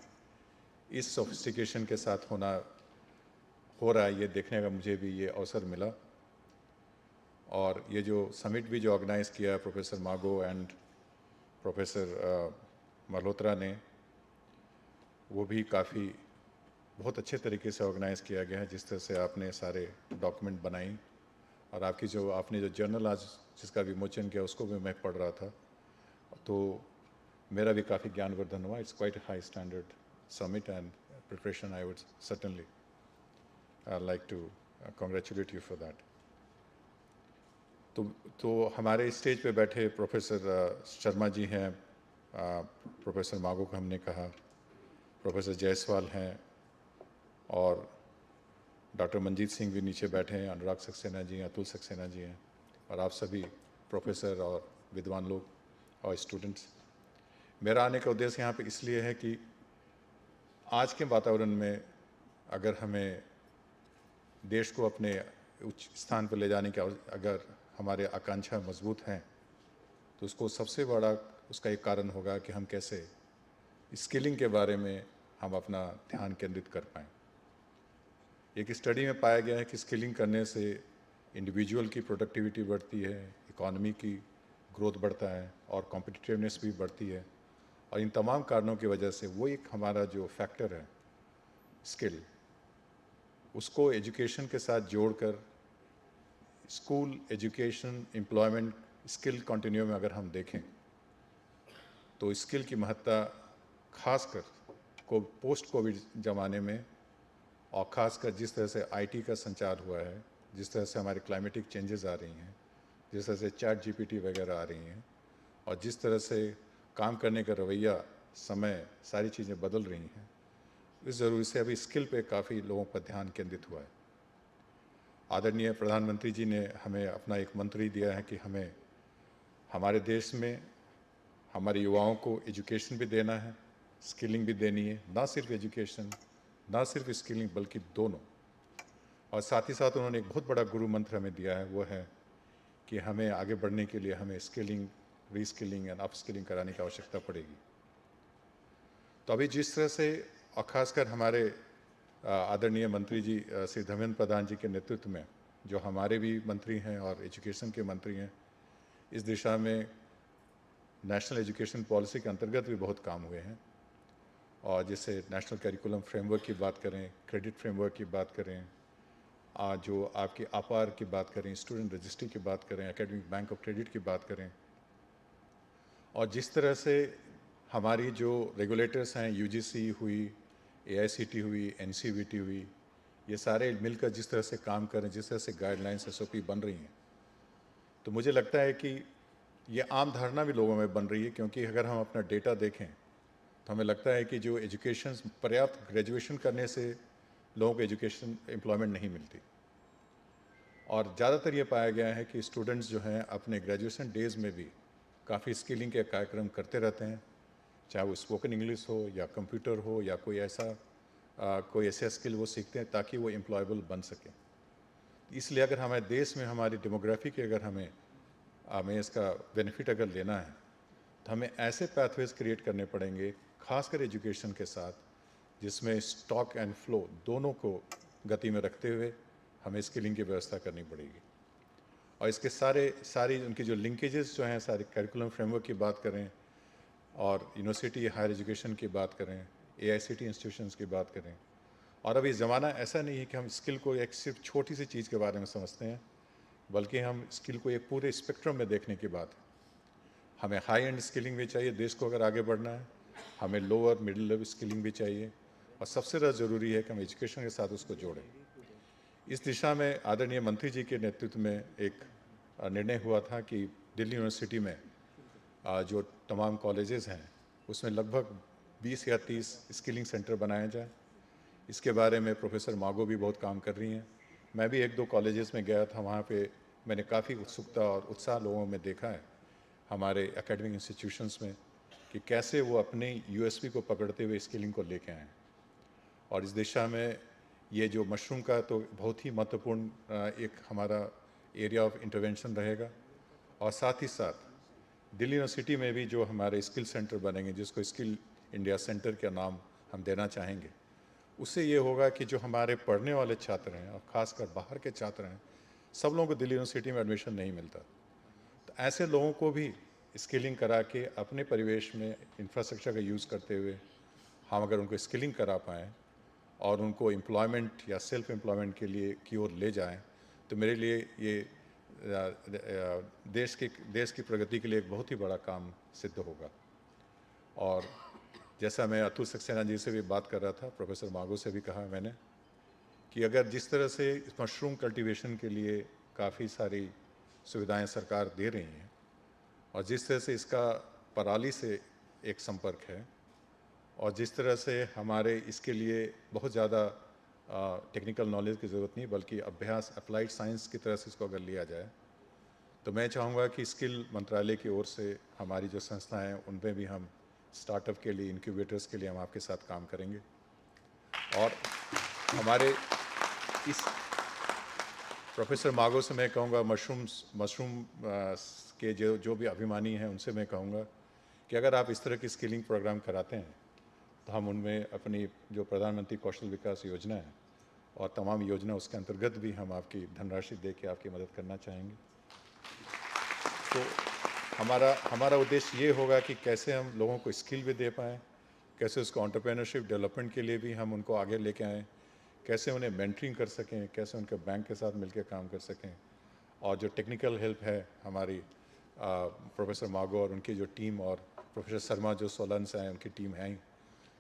इस सोफिस्टिकेशन के साथ हो रहा है, ये देखने का मुझे भी ये अवसर मिला। और ये जो समिट भी जो ऑर्गेनाइज़ किया है प्रोफेसर मागो एंड प्रोफेसर मल्होत्रा ने, वो भी काफ़ी बहुत अच्छे तरीके से ऑर्गेनाइज़ किया गया है। जिस तरह से आपने सारे डॉक्यूमेंट बनाई और आपने जो जर्नल आज जिसका विमोचन किया उसको भी मैं पढ़ रहा था, तो मेरा भी काफ़ी ज्ञानवर्धन हुआ। It's quite high standard summit and preparation. I would certainly like to congratulate you for that. तो हमारे स्टेज पे बैठे प्रोफेसर शर्मा जी हैं, प्रोफेसर मागो को हमने कहा, प्रोफेसर जायसवाल हैं और डॉक्टर मंजीत सिंह भी नीचे बैठे हैं, अनुराग सक्सेना जी हैं, अतुल सक्सेना जी हैं और आप सभी प्रोफेसर और विद्वान लोग और स्टूडेंट्स। मेरा आने का उद्देश्य यहाँ पे इसलिए है कि आज के वातावरण में अगर हमें देश को अपने उच्च स्थान पर ले जाने की अगर हमारे आकांक्षा मजबूत हैं, तो उसको सबसे बड़ा उसका एक कारण होगा कि हम कैसे स्किलिंग के बारे में हम अपना ध्यान केंद्रित कर पाएँ। एक स्टडी में पाया गया है कि स्किलिंग करने से इंडिविजुअल की प्रोडक्टिविटी बढ़ती है, इकोनॉमी की ग्रोथ बढ़ता है और कॉम्पिटिटिवनेस भी बढ़ती है। और इन तमाम कारणों की वजह से वो एक हमारा जो फैक्टर है स्किल, उसको एजुकेशन के साथ जोड़कर school, education, employment, skill continuum में अगर हम देखें तो स्किल की महत्ता खासकर पोस्ट कोविड ज़माने में और ख़ासकर जिस तरह से आईटी का संचार हुआ है, जिस तरह से हमारे क्लाइमेटिक चेंजेस आ रही हैं, जिस तरह से चैट जीपीटी वगैरह आ रही हैं और जिस तरह से काम करने का रवैया, समय, सारी चीज़ें बदल रही हैं, इस ज़रूरी से अभी स्किल पे काफ़ी लोगों पर ध्यान केंद्रित हुआ है। आदरणीय प्रधानमंत्री जी ने हमें अपना एक मंत्र ही दिया है कि हमें हमारे देश में हमारे युवाओं को एजुकेशन भी देना है, स्किलिंग भी देनी है। ना सिर्फ एजुकेशन, ना सिर्फ स्किलिंग, बल्कि दोनों। और साथ ही साथ उन्होंने एक बहुत बड़ा गुरु मंत्र हमें दिया है, वो है कि हमें आगे बढ़ने के लिए हमें स्किलिंग, रीस्किलिंग एंड अपस्किलिंग कराने की आवश्यकता पड़ेगी। तो अभी जिस तरह से और ख़ासकर हमारे आदरणीय मंत्री जी श्री धर्मेंद्र प्रधान जी के नेतृत्व में, जो हमारे भी मंत्री हैं और एजुकेशन के मंत्री हैं, इस दिशा में नेशनल एजुकेशन पॉलिसी के अंतर्गत भी बहुत काम हुए हैं। और जैसे नेशनल करिकुलम फ्रेमवर्क की बात करें, क्रेडिट फ्रेमवर्क की बात करें, जो आपकी अपार की बात करें, स्टूडेंट रजिस्ट्री की बात करें, एकेडमिक बैंक ऑफ क्रेडिट की बात करें, और जिस तरह से हमारी जो रेगुलेटर्स हैं, यूजीसी हुई, एआईसीटी हुई, एनसीवीटी हुई, ये सारे मिलकर जिस तरह से काम कर रहे हैं, जिस तरह से गाइडलाइंस SOP बन रही हैं, तो मुझे लगता है कि ये आम धारणा भी लोगों में बन रही है, क्योंकि अगर हम अपना डेटा देखें तो हमें लगता है कि जो एजुकेशन, पर्याप्त ग्रेजुएशन करने से लोगों को एजुकेशन एम्प्लॉयमेंट नहीं मिलती। और ज़्यादातर ये पाया गया है कि स्टूडेंट्स जो हैं अपने ग्रेजुएशन डेज़ में भी काफ़ी स्किलिंग के कार्यक्रम करते रहते हैं, चाहे वो स्पोकन इंग्लिश हो या कंप्यूटर हो या कोई ऐसा स्किल वो सीखते हैं ताकि वो एम्प्लॉयबल बन सकें। इसलिए अगर हमारे देश में हमारी डेमोग्राफी के अगर हमें इसका बेनिफिट अगर लेना है तो हमें ऐसे पैथवेज क्रिएट करने पड़ेंगे, खासकर एजुकेशन के साथ, जिसमें स्टॉक एंड फ्लो दोनों को गति में रखते हुए हमें स्किलिंग की व्यवस्था करनी पड़ेगी। और इसके सारी उनकी जो लिंकेजेस जो हैं, सारे करिकुलम फ्रेमवर्क की बात करें और यूनिवर्सिटी हायर एजुकेशन की बात करें, AICT इंस्टीट्यूशंस की बात करें, और अभी ज़माना ऐसा नहीं है कि हम स्किल को एक सिर्फ छोटी सी चीज़ के बारे में समझते हैं, बल्कि हम स्किल को एक पूरे स्पेक्ट्रम में देखने की बात है। हमें हाई एंड स्किलिंग भी चाहिए देश को अगर आगे बढ़ना है, हमें लोअर मिडिल लेवल स्किलिंग भी चाहिए, और सबसे ज़्यादा ज़रूरी है कि हम एजुकेशन के साथ उसको जोड़ें। इस दिशा में आदरणीय मंत्री जी के नेतृत्व में एक निर्णय हुआ था कि दिल्ली यूनिवर्सिटी में जो तमाम कॉलेजेस हैं उसमें लगभग 20 या 30 स्किलिंग सेंटर बनाया जाए। इसके बारे में प्रोफेसर मागो भी बहुत काम कर रही हैं। मैं भी 1-2 कॉलेजेस में गया था, वहाँ पे मैंने काफ़ी उत्सुकता और उत्साह लोगों में देखा है हमारे एकेडमिक इंस्टीट्यूशंस में कि कैसे वो अपने USP को पकड़ते हुए स्किलिंग को लेके आए। और इस दिशा में ये जो मशरूम का तो बहुत ही महत्वपूर्ण एक हमारा एरिया ऑफ इंटरवेंशन रहेगा, और साथ ही साथ दिल्ली यूनिवर्सिटी में भी जो हमारे स्किल सेंटर बनेंगे, जिसको स्किल इंडिया सेंटर का नाम हम देना चाहेंगे, उससे ये होगा कि जो हमारे पढ़ने वाले छात्र हैं और ख़ासकर बाहर के छात्र हैं, सब लोगों को दिल्ली यूनिवर्सिटी में एडमिशन नहीं मिलता। तो ऐसे लोगों को भी स्किलिंग करा के अपने परिवेश में इंफ्रास्ट्रक्चर का यूज़ करते हुए हम अगर उनको स्किलिंग करा पाएँ और उनको एम्प्लॉयमेंट या सेल्फ एम्प्लॉयमेंट के लिए की ओर ले जाएं, तो मेरे लिए ये देश की प्रगति के लिए एक बहुत ही बड़ा काम सिद्ध होगा। और जैसा मैं अतुल सक्सेना जी से भी बात कर रहा था, प्रोफेसर मागो से भी कहा मैंने कि अगर जिस तरह से मशरूम कल्टीवेशन के लिए काफ़ी सारी सुविधाएं सरकार दे रही हैं और जिस तरह से इसका पराली से एक संपर्क है और जिस तरह से हमारे इसके लिए बहुत ज़्यादा टेक्निकल नॉलेज की ज़रूरत नहीं बल्कि अभ्यास अप्लाइड साइंस की तरह से इसको अगर लिया जाए, तो मैं चाहूँगा कि स्किल मंत्रालय की ओर से हमारी जो संस्थाएं हैं उनमें भी हम स्टार्टअप के लिए, इंक्यूबेटर्स के लिए हम आपके साथ काम करेंगे। और हमारे इस प्रोफेसर मागो से मैं कहूँगा, मशरूम के जो भी अभिमानी हैं उनसे मैं कहूँगा कि अगर आप इस तरह की स्किलिंग प्रोग्राम कराते हैं तो हम उनमें अपनी जो प्रधानमंत्री कौशल विकास योजना है और तमाम योजना उसके अंतर्गत भी हम आपकी धनराशि दे के आपकी मदद करना चाहेंगे। तो हमारा उद्देश्य ये होगा कि कैसे हम लोगों को स्किल भी दे पाएँ, कैसे उसको एंटरप्रेन्योरशिप डेवलपमेंट के लिए भी हम उनको आगे लेके आएँ, कैसे उन्हें मेंटरिंग कर सकें, कैसे उनके बैंक के साथ मिलकर काम कर सकें, और जो टेक्निकल हेल्प है हमारी प्रोफेसर मागो और उनकी जो टीम और प्रोफेसर शर्मा जो सोलन से हैं उनकी टीम है,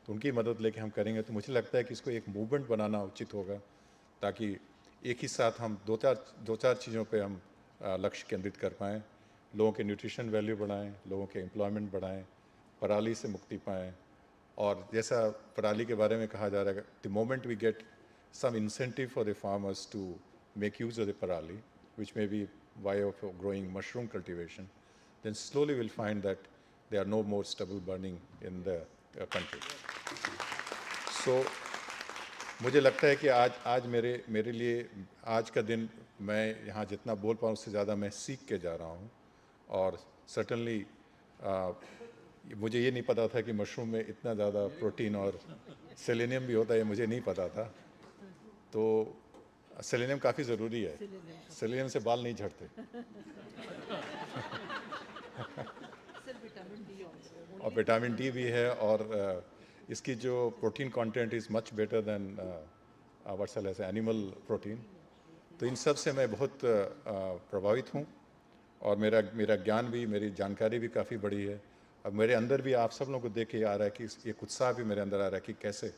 तो उनकी मदद लेके हम करेंगे। तो मुझे लगता है कि इसको एक मूवमेंट बनाना उचित होगा ताकि एक ही साथ हम दो चार चीज़ों पे हम लक्ष्य केंद्रित कर पाएँ, लोगों के न्यूट्रिशन वैल्यू बढ़ाएं, लोगों के एम्प्लॉयमेंट बढ़ाएं, पराली से मुक्ति पाएँ। और जैसा पराली के बारे में कहा जा रहा है, the moment we get some incentive for the farmers to make use of the parali, which may be way of growing mushroom cultivation, then slowly we'll find that there are no more stubble burning in the country. So, मुझे लगता है कि आज मेरे लिए आज का दिन मैं यहाँ जितना बोल पाऊँ उससे ज़्यादा मैं सीख के जा रहा हूँ। और certainly मुझे ये नहीं पता था कि मशरूम में इतना ज़्यादा प्रोटीन और सेलेनियम भी होता है, ये मुझे नहीं पता था। तो सेलेनियम काफ़ी ज़रूरी है, सेलेनियम से बाल नहीं झड़ते। और विटामिन डी भी है, और इसकी जो protein content is much better than what's else animal protein. तो इन सब से मैं बहुत प्रभावित हूँ और मेरा ज्ञान भी, मेरी जानकारी भी काफ़ी बड़ी है। अब मेरे अंदर भी आप सब लोगों को देख के आ रहा है कि एक उत्साह भी मेरे अंदर आ रहा है कि कैसे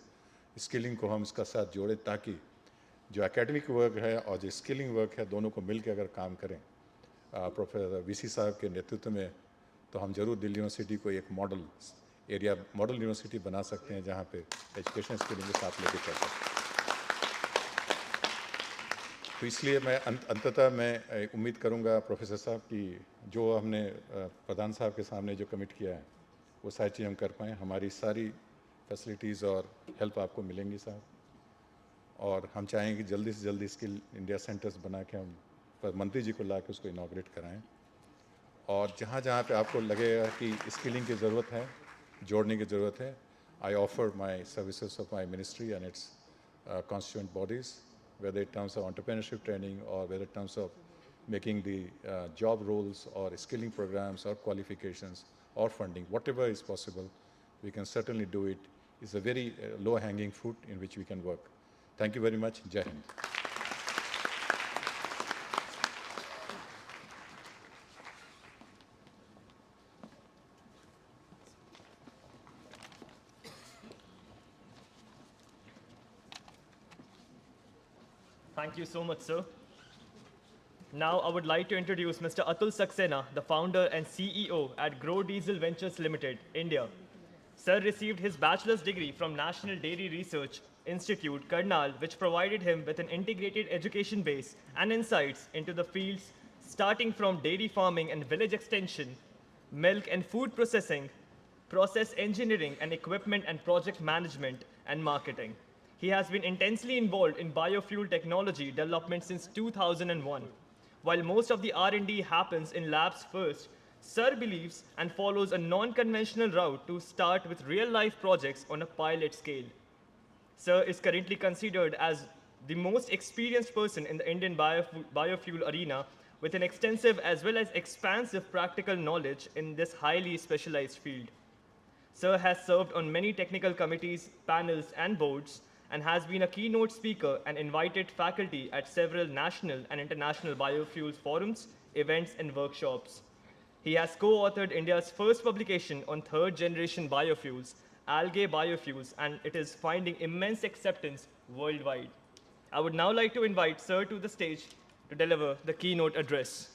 स्किलिंग को हम इसका साथ जोड़ें ताकि जो एकेडमिक वर्क है और जो स्किलिंग वर्क है, दोनों को मिल के अगर काम करें प्रोफेसर वीसी साहब के नेतृत्व में, तो हम जरूर दिल्ली यूनिवर्सिटी को एक मॉडल एरिया, मॉडल यूनिवर्सिटी बना सकते हैं, जहाँ पे एजुकेशन स्किलिंग के साथ लेके चल सकते हैं। तो इसलिए मैं अंततः मैं उम्मीद करूंगा प्रोफेसर साहब कि जो हमने प्रधान साहब के सामने जो कमिट किया है, वो सारी चीज़ हम कर पाएँ। हमारी सारी फैसिलिटीज़ और हेल्प आपको मिलेंगी साहब, और हम चाहेंगे कि जल्दी से जल्दी स्किल इंडिया सेंटर्स बना के हम मंत्री जी को ला के उसको इनाग्रेट कराएँ। और जहाँ जहाँ पे आपको लगेगा कि स्किलिंग की ज़रूरत है, जोड़ने की ज़रूरत है, I offer my services of my ministry and it's constituent bodies, whether in terms of entrepreneurship training or whether in terms of making the job roles or skilling programs or qualifications or funding, whatever is possible, we can certainly do it. It's a very low-hanging fruit in which we can work. Thank you very much. Jai Hind. Thank you so much, sir. Now, I would like to introduce Mr. Atul Saxena, the founder and CEO at Grow Diesel Ventures Limited, India. Sir received his bachelor's degree from National Dairy Research Institute, Karnal, which provided him with an integrated education base and insights into the fields starting from dairy farming and village extension, milk and food processing, process engineering and equipment and project management and marketing. He has been intensely involved in biofuel technology development since 2001. While most of the R&D happens in labs first, Sir believes and follows a non-conventional route to start with real-life projects on a pilot scale. Sir is currently considered as the most experienced person in the Indian biofuel arena, with an extensive as well as expansive practical knowledge in this highly specialized field. Sir has served on many technical committees, panels, and boards, and has been a keynote speaker and invited faculty at several national and international biofuels forums, events, and workshops. He has co-authored India's first publication on third-generation biofuels, algae biofuels, and it is finding immense acceptance worldwide. I would now like to invite Sir to the stage to deliver the keynote address.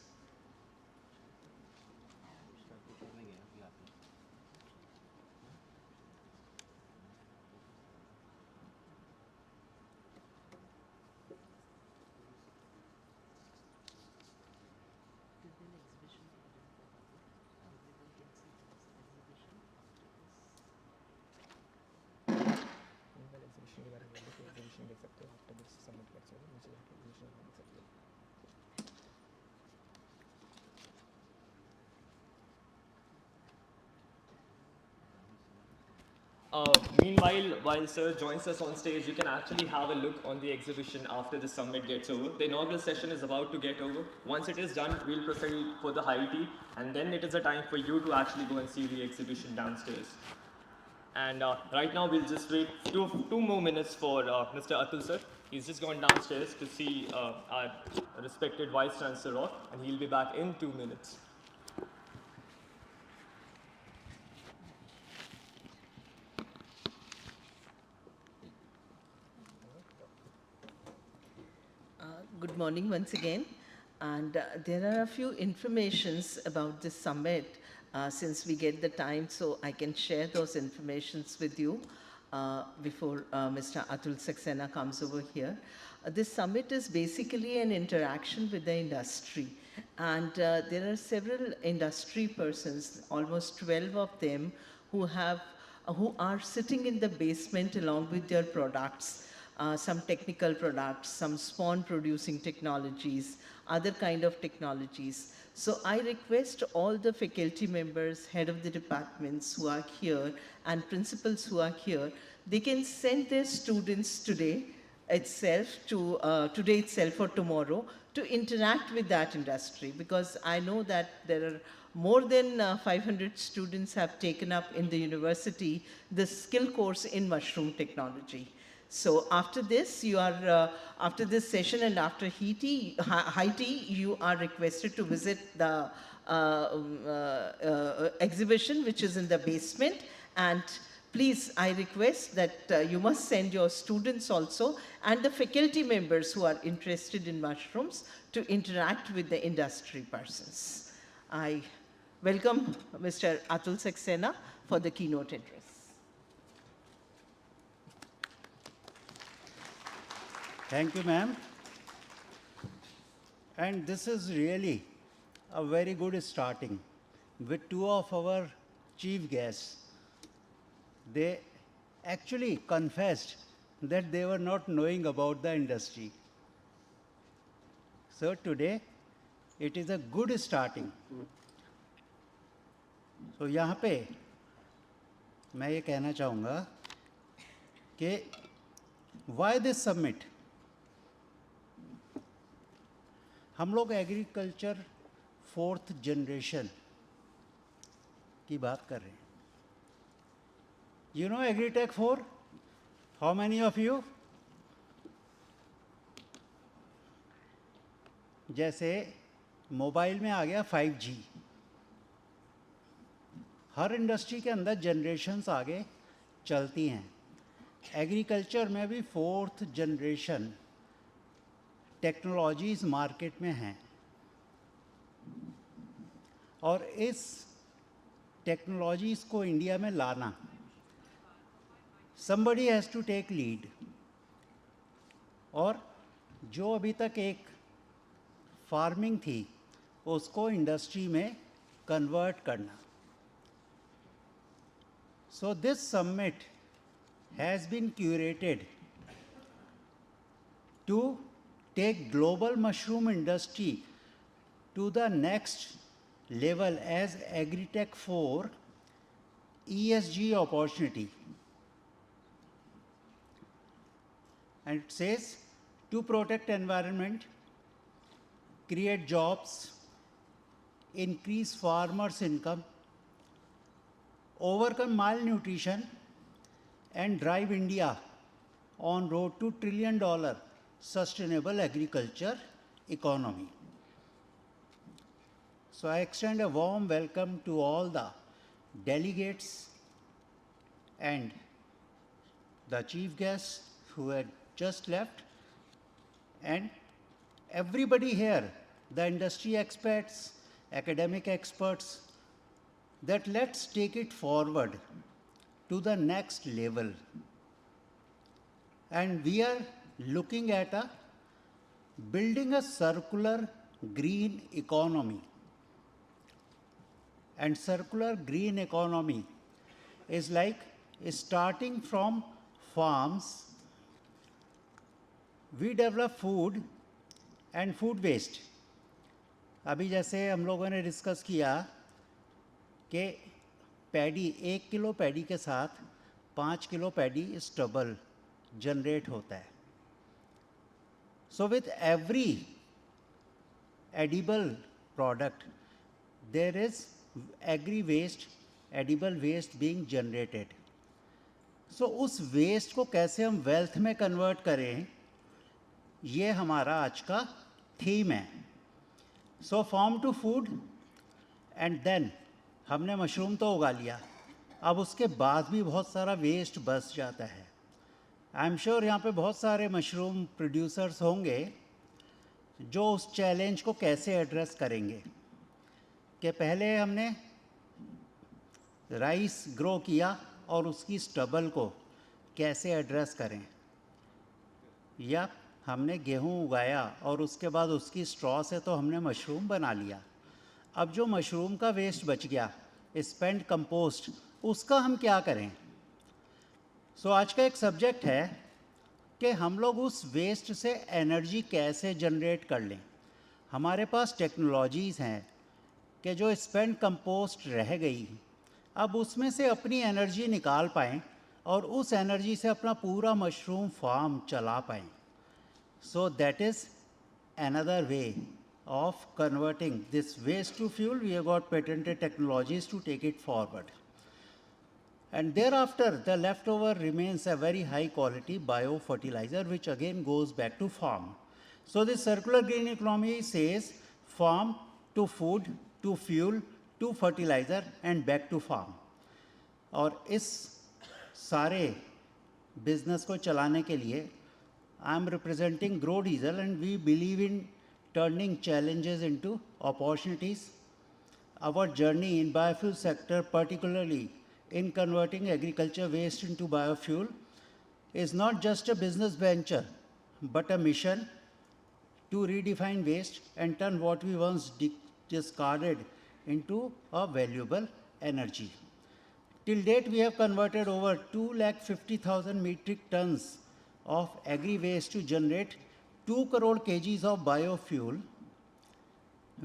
Meanwhile, while Sir joins us on stage, you can actually have a look on the exhibition after the summit gets over. The inaugural session is about to get over. Once it is done, we'll proceed for the high tea, and then it is a time for you to actually go and see the exhibition downstairs. And right now, we'll just wait two more minutes for Mr. Atul sir. He's just gone downstairs to see our respected Vice Chancellor off, and he'll be back in 2 minutes. Good morning once again. And there are a few informations about this summit since we get the time, so I can share those informations with you before Mr. Atul Saxena comes over here. This summit is basically an interaction with the industry. And there are several industry persons, almost 12 of them, who are sitting in the basement along with their products. Some technical products, some spawn producing technologies, other kind of technologies. So I request all the faculty members, head of the departments who are here and principals who are here, they can send their students today itself or tomorrow to interact with that industry, because I know that there are more than 500 students have taken up in the university the skill course in mushroom technology. So after this, after this session and after high tea, you are requested to visit the exhibition, which is in the basement, and Please, I request that you must send your students also and the faculty members who are interested in mushrooms to interact with the industry persons. I welcome Mr. Atul Saxena for the keynote address. Thank you, ma'am. And this is really a very good starting with two of our chief guests. They actually confessed that they were not knowing about the industry. So today, it is a good starting. So यहाँ पे मैं ये कहना चाहूँगा कि why this summit? हम लोग agriculture 4th generation की बात कर रहे हैं. You know Agritech 4? How many of you? जैसे मोबाइल में आ गया 5G. हर इंडस्ट्री के अंदर जनरेशन्स आगे चलती हैं. एग्रीकल्चर में भी 4th जनरेशन टेक्नोलॉजीज़ मार्केट में हैं और इस टेक्नोलॉजीज़ को इंडिया में लाना somebody has to take lead. और जो अभी तक एक फार्मिंग थी उसको इंडस्ट्री में कन्वर्ट करना. So this summit has been curated to take global mushroom industry to the next level as Agritech 4 ESG opportunity. And it says to protect environment, create jobs, increase farmers' income, overcome malnutrition, and drive India on road to $1 trillion sustainable agriculture economy. So I extend a warm welcome to all the delegates and the chief guests who had just left, and everybody here, the industry experts, academic experts, that let's take it forward to the next level. And we are looking at building a circular green economy. And circular green economy is like starting from farms. We develop food and food waste. अभी जैसे हम लोगों ने discuss किया कि paddy 1 kilo paddy के साथ 5 kilo paddy stubble generate होता है. So with every edible product, there is agri-waste, edible waste being generated. So उस waste को कैसे हम wealth में convert करें, ये हमारा आज का थीम है. So farm to food, and then हमने मशरूम तो उगा लिया, अब उसके बाद भी बहुत सारा वेस्ट बच जाता है. आई एम श्योर यहाँ पे बहुत सारे मशरूम प्रोड्यूसर्स होंगे जो उस चैलेंज को कैसे एड्रेस करेंगे कि पहले हमने राइस ग्रो किया और उसकी स्टबल को कैसे एड्रेस करें, या हमने गेहूँ उगाया और उसके बाद उसकी स्ट्रॉ से तो हमने मशरूम बना लिया. अब जो मशरूम का वेस्ट बच गया, स्पेंड कंपोस्ट, उसका हम क्या करें. सो आज का एक सब्जेक्ट है कि हम लोग उस वेस्ट से एनर्जी कैसे जनरेट कर लें. हमारे पास टेक्नोलॉजीज़ हैं कि जो स्पेंड कंपोस्ट रह गई, अब उसमें से अपनी एनर्जी निकाल पाएँ और उस एनर्जी से अपना पूरा मशरूम फार्म चला पाएँ. So that is another way of converting this waste to fuel. We have got patented technologies to take it forward. And thereafter, the leftover remains a very high quality biofertilizer, which again goes back to farm. So this circular green economy says farm to food, to fuel, to fertilizer, and back to farm. और इस सारे business को चलाने के लिए I am representing grow diesel and we believe in turning challenges into opportunities. Our journey in biofuel sector, particularly in converting agriculture waste into biofuel, is not just a business venture, but a mission to redefine waste and turn what we once discarded into a valuable energy. Till date, we have converted over 250,000 metric tons of agri-waste to generate 2 crore kgs of biofuel,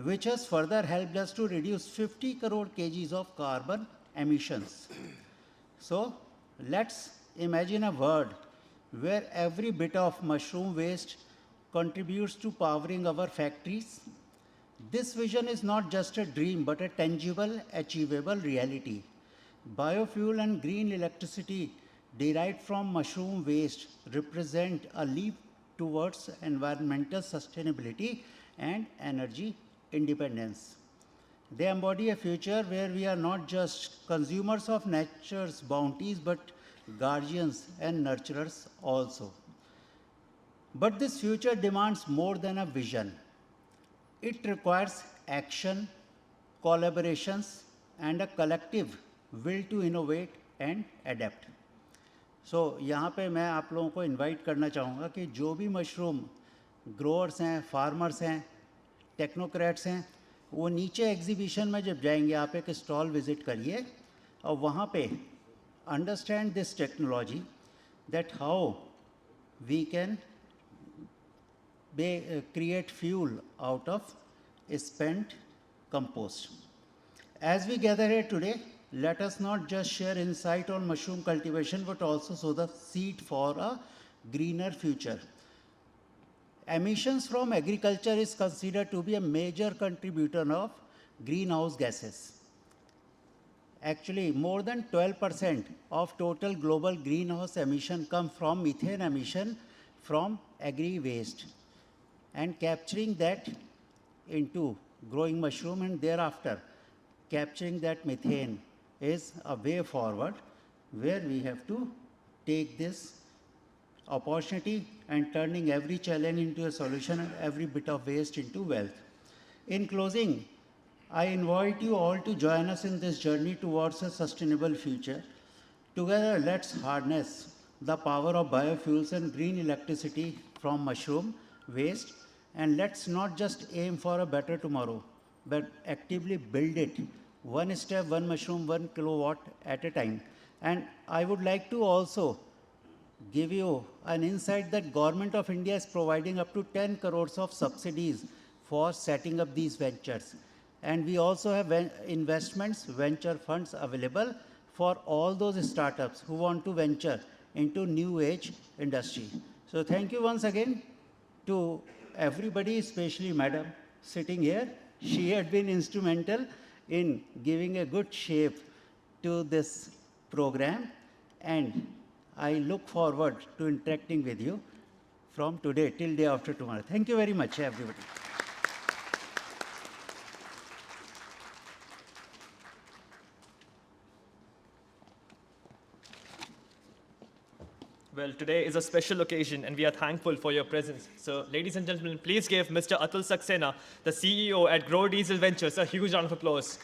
which has further helped us to reduce 50 crore kgs of carbon emissions. So let's imagine a world where every bit of mushroom waste contributes to powering our factories. This vision is not just a dream, but a tangible, achievable reality. Biofuel and green electricity derived from mushroom waste represent a leap towards environmental sustainability and energy independence. They embody a future where we are not just consumers of nature's bounties, but guardians and nurturers also. But this future demands more than a vision. It requires action, collaborations, and a collective will to innovate and adapt. सो यहाँ पे मैं आप लोगों को invite करना चाहूँगा कि जो भी मशरूम ग्रोअर्स हैं, फार्मर्स हैं, टेक्नोक्रेट्स हैं, वो नीचे एग्जीबिशन में जब जाएंगे आप एक स्टॉल विज़िट करिए और वहाँ पे understand this technology that how we can create fuel out of spent compost. As we gather here today, let us not just share insight on mushroom cultivation, but also sow the seed for a greener future. Emissions from agriculture is considered to be a major contributor of greenhouse gases. Actually, more than 12% of total global greenhouse emission come from methane emission from agri-waste. And capturing that into growing mushroom and thereafter capturing that methane is a way forward where we have to take this opportunity and turning every challenge into a solution and every bit of waste into wealth. In closing, I invite you all to join us in this journey towards a sustainable future. Together, let's harness the power of biofuels and green electricity from mushroom waste, and let's not just aim for a better tomorrow, but actively build it, one step, one mushroom, 1 kilowatt at a time. And I would like to also give you an insight that Government of India is providing up to 10 crores of subsidies for setting up these ventures. And we also have investments, venture funds available for all those startups who want to venture into new age industry. So thank you once again to everybody, especially Madam sitting here. She had been instrumental in giving a good shape to this program, and I look forward to interacting with you from today till day after tomorrow. Thank you very much, everybody. Well, today is a special occasion and we are thankful for your presence. So, ladies and gentlemen, please give Mr. Atul Saxena, the CEO at Grow Diesel Ventures, a huge round of applause.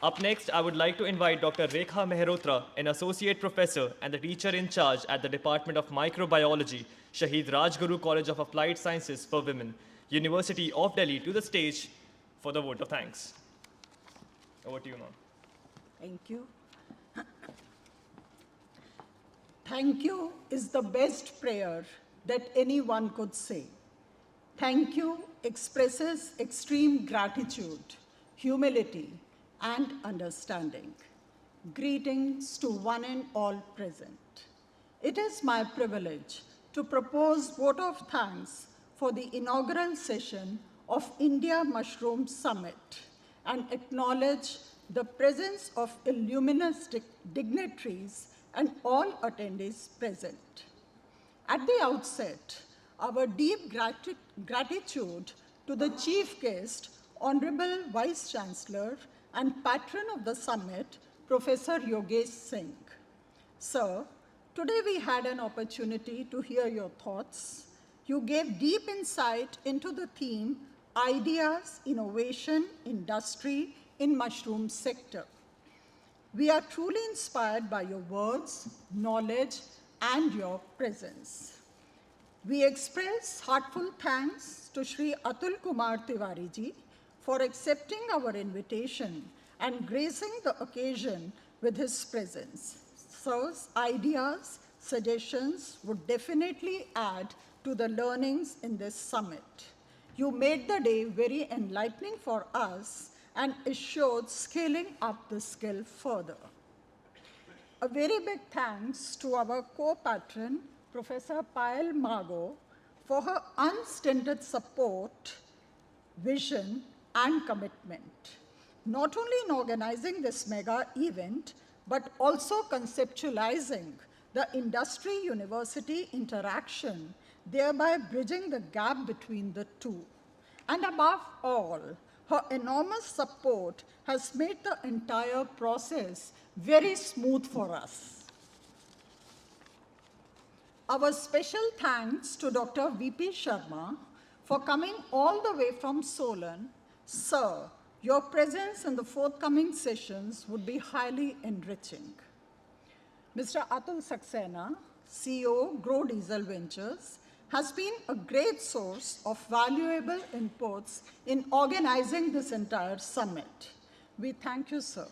Up next, I would like to invite Dr. Rekha Mehrotra, an associate professor and the teacher in charge at the Department of Microbiology, Shahid Rajguru College of Applied Sciences for Women, University of Delhi, to the stage for the vote of thanks. Over to you, ma'am. Thank you. Thank you is the best prayer that anyone could say. Thank you expresses extreme gratitude, humility, and understanding. Greetings to one and all present. It is my privilege to propose vote of thanks for the inaugural session of India Mushroom Summit and acknowledge the presence of illustrious dignitaries and all attendees present. At the outset, our deep gratitude to the Chief Guest, Honorable Vice Chancellor and patron of the summit, Professor Yogesh Singh. Sir, today we had an opportunity to hear your thoughts. You gave deep insight into the theme, Ideas, Innovation, Industry in Mushroom Sector. We are truly inspired by your words, knowledge, and your presence. We express heartfelt thanks to Shri Atul Kumar Tiwari ji for accepting our invitation and gracing the occasion with his presence. Sir's ideas, suggestions would definitely add to the learnings in this summit. You made the day very enlightening for us and assured scaling up the skill further. A very big thanks to our co-patron, Professor Payal Mago, for her unstinted support, vision, and commitment, not only in organizing this mega event, but also conceptualizing the industry-university interaction, thereby bridging the gap between the two. And above all, her enormous support has made the entire process very smooth for us. Our special thanks to Dr. V.P. Sharma for coming all the way from Solan. Sir, your presence in the forthcoming sessions would be highly enriching. Mr. Atul Saxena, CEO, Grow Diesel Ventures, has been a great source of valuable inputs in organizing this entire summit. We thank you, sir.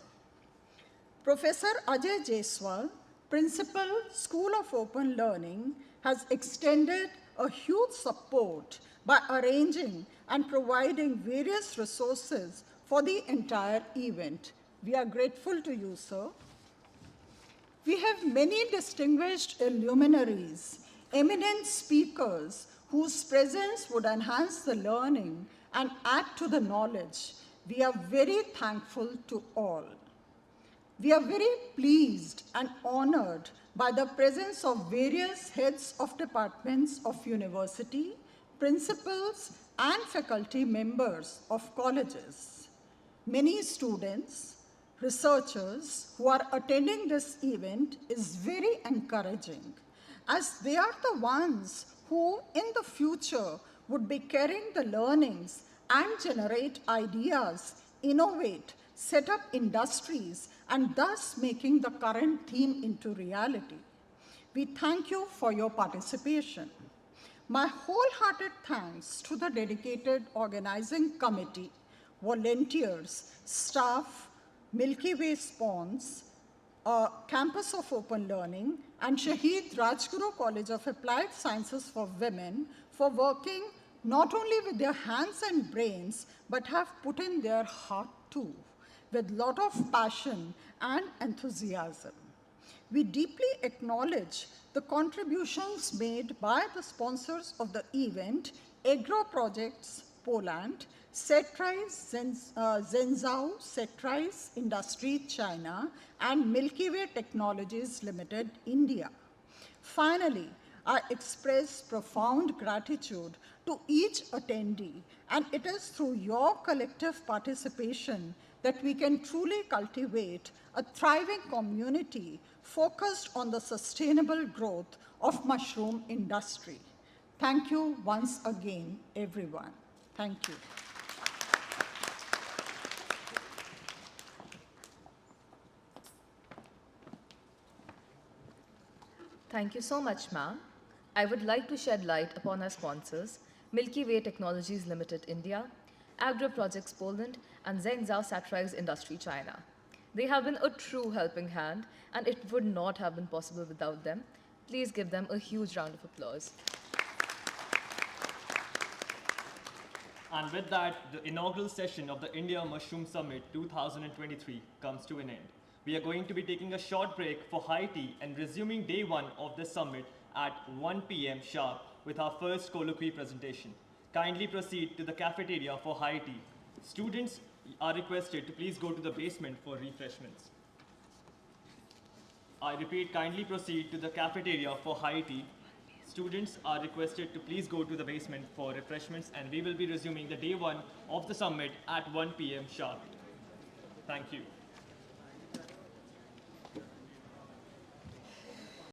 Professor Ajay Jaiswal, Principal, School of Open Learning, has extended a huge support by arranging and providing various resources for the entire event. We are grateful to you, sir. We have many distinguished luminaries, eminent speakers whose presence would enhance the learning and add to the knowledge. We are very thankful to all. We are very pleased and honored by the presence of various heads of departments of university, principals, and faculty members of colleges. Many students, researchers who are attending this event is very encouraging, as they are the ones who in the future would be carrying the learnings and generate ideas, innovate, set up industries, and thus making the current theme into reality. We thank you for your participation. My wholehearted thanks to the dedicated organizing committee, volunteers, staff, Milky Way spawns, Campus of Open Learning, and Shahid Rajguru College of Applied Sciences for Women for working not only with their hands and brains, but have put in their heart too, with a lot of passion and enthusiasm. We deeply acknowledge the contributions made by the sponsors of the event, Agro Projects Poland, Setrise Zhenzhou, Setrise Industry China, and Milky Way Technologies Limited India. Finally, I express profound gratitude to each attendee, and it is through your collective participation that we can truly cultivate a thriving community focused on the sustainable growth of mushroom industry. Thank you once again, everyone. Thank you. Thank you so much, ma'am. I would like to shed light upon our sponsors, Milky Way Technologies Limited India, Agro Projects Poland, and Zhengzhou Satrise Industry China. They have been a true helping hand, and it would not have been possible without them. Please give them a huge round of applause. And with that, the inaugural session of the India Mushroom Summit 2023 comes to an end. We are going to be taking a short break for high tea and resuming day one of the summit at 1 p.m. sharp with our first colloquy presentation. Kindly proceed to the cafeteria for high tea. Students are requested to please go to the basement for refreshments. I repeat, kindly proceed to the cafeteria for high tea. Students are requested to please go to the basement for refreshments, and we will be resuming the day one of the summit at 1 p.m. sharp. Thank you.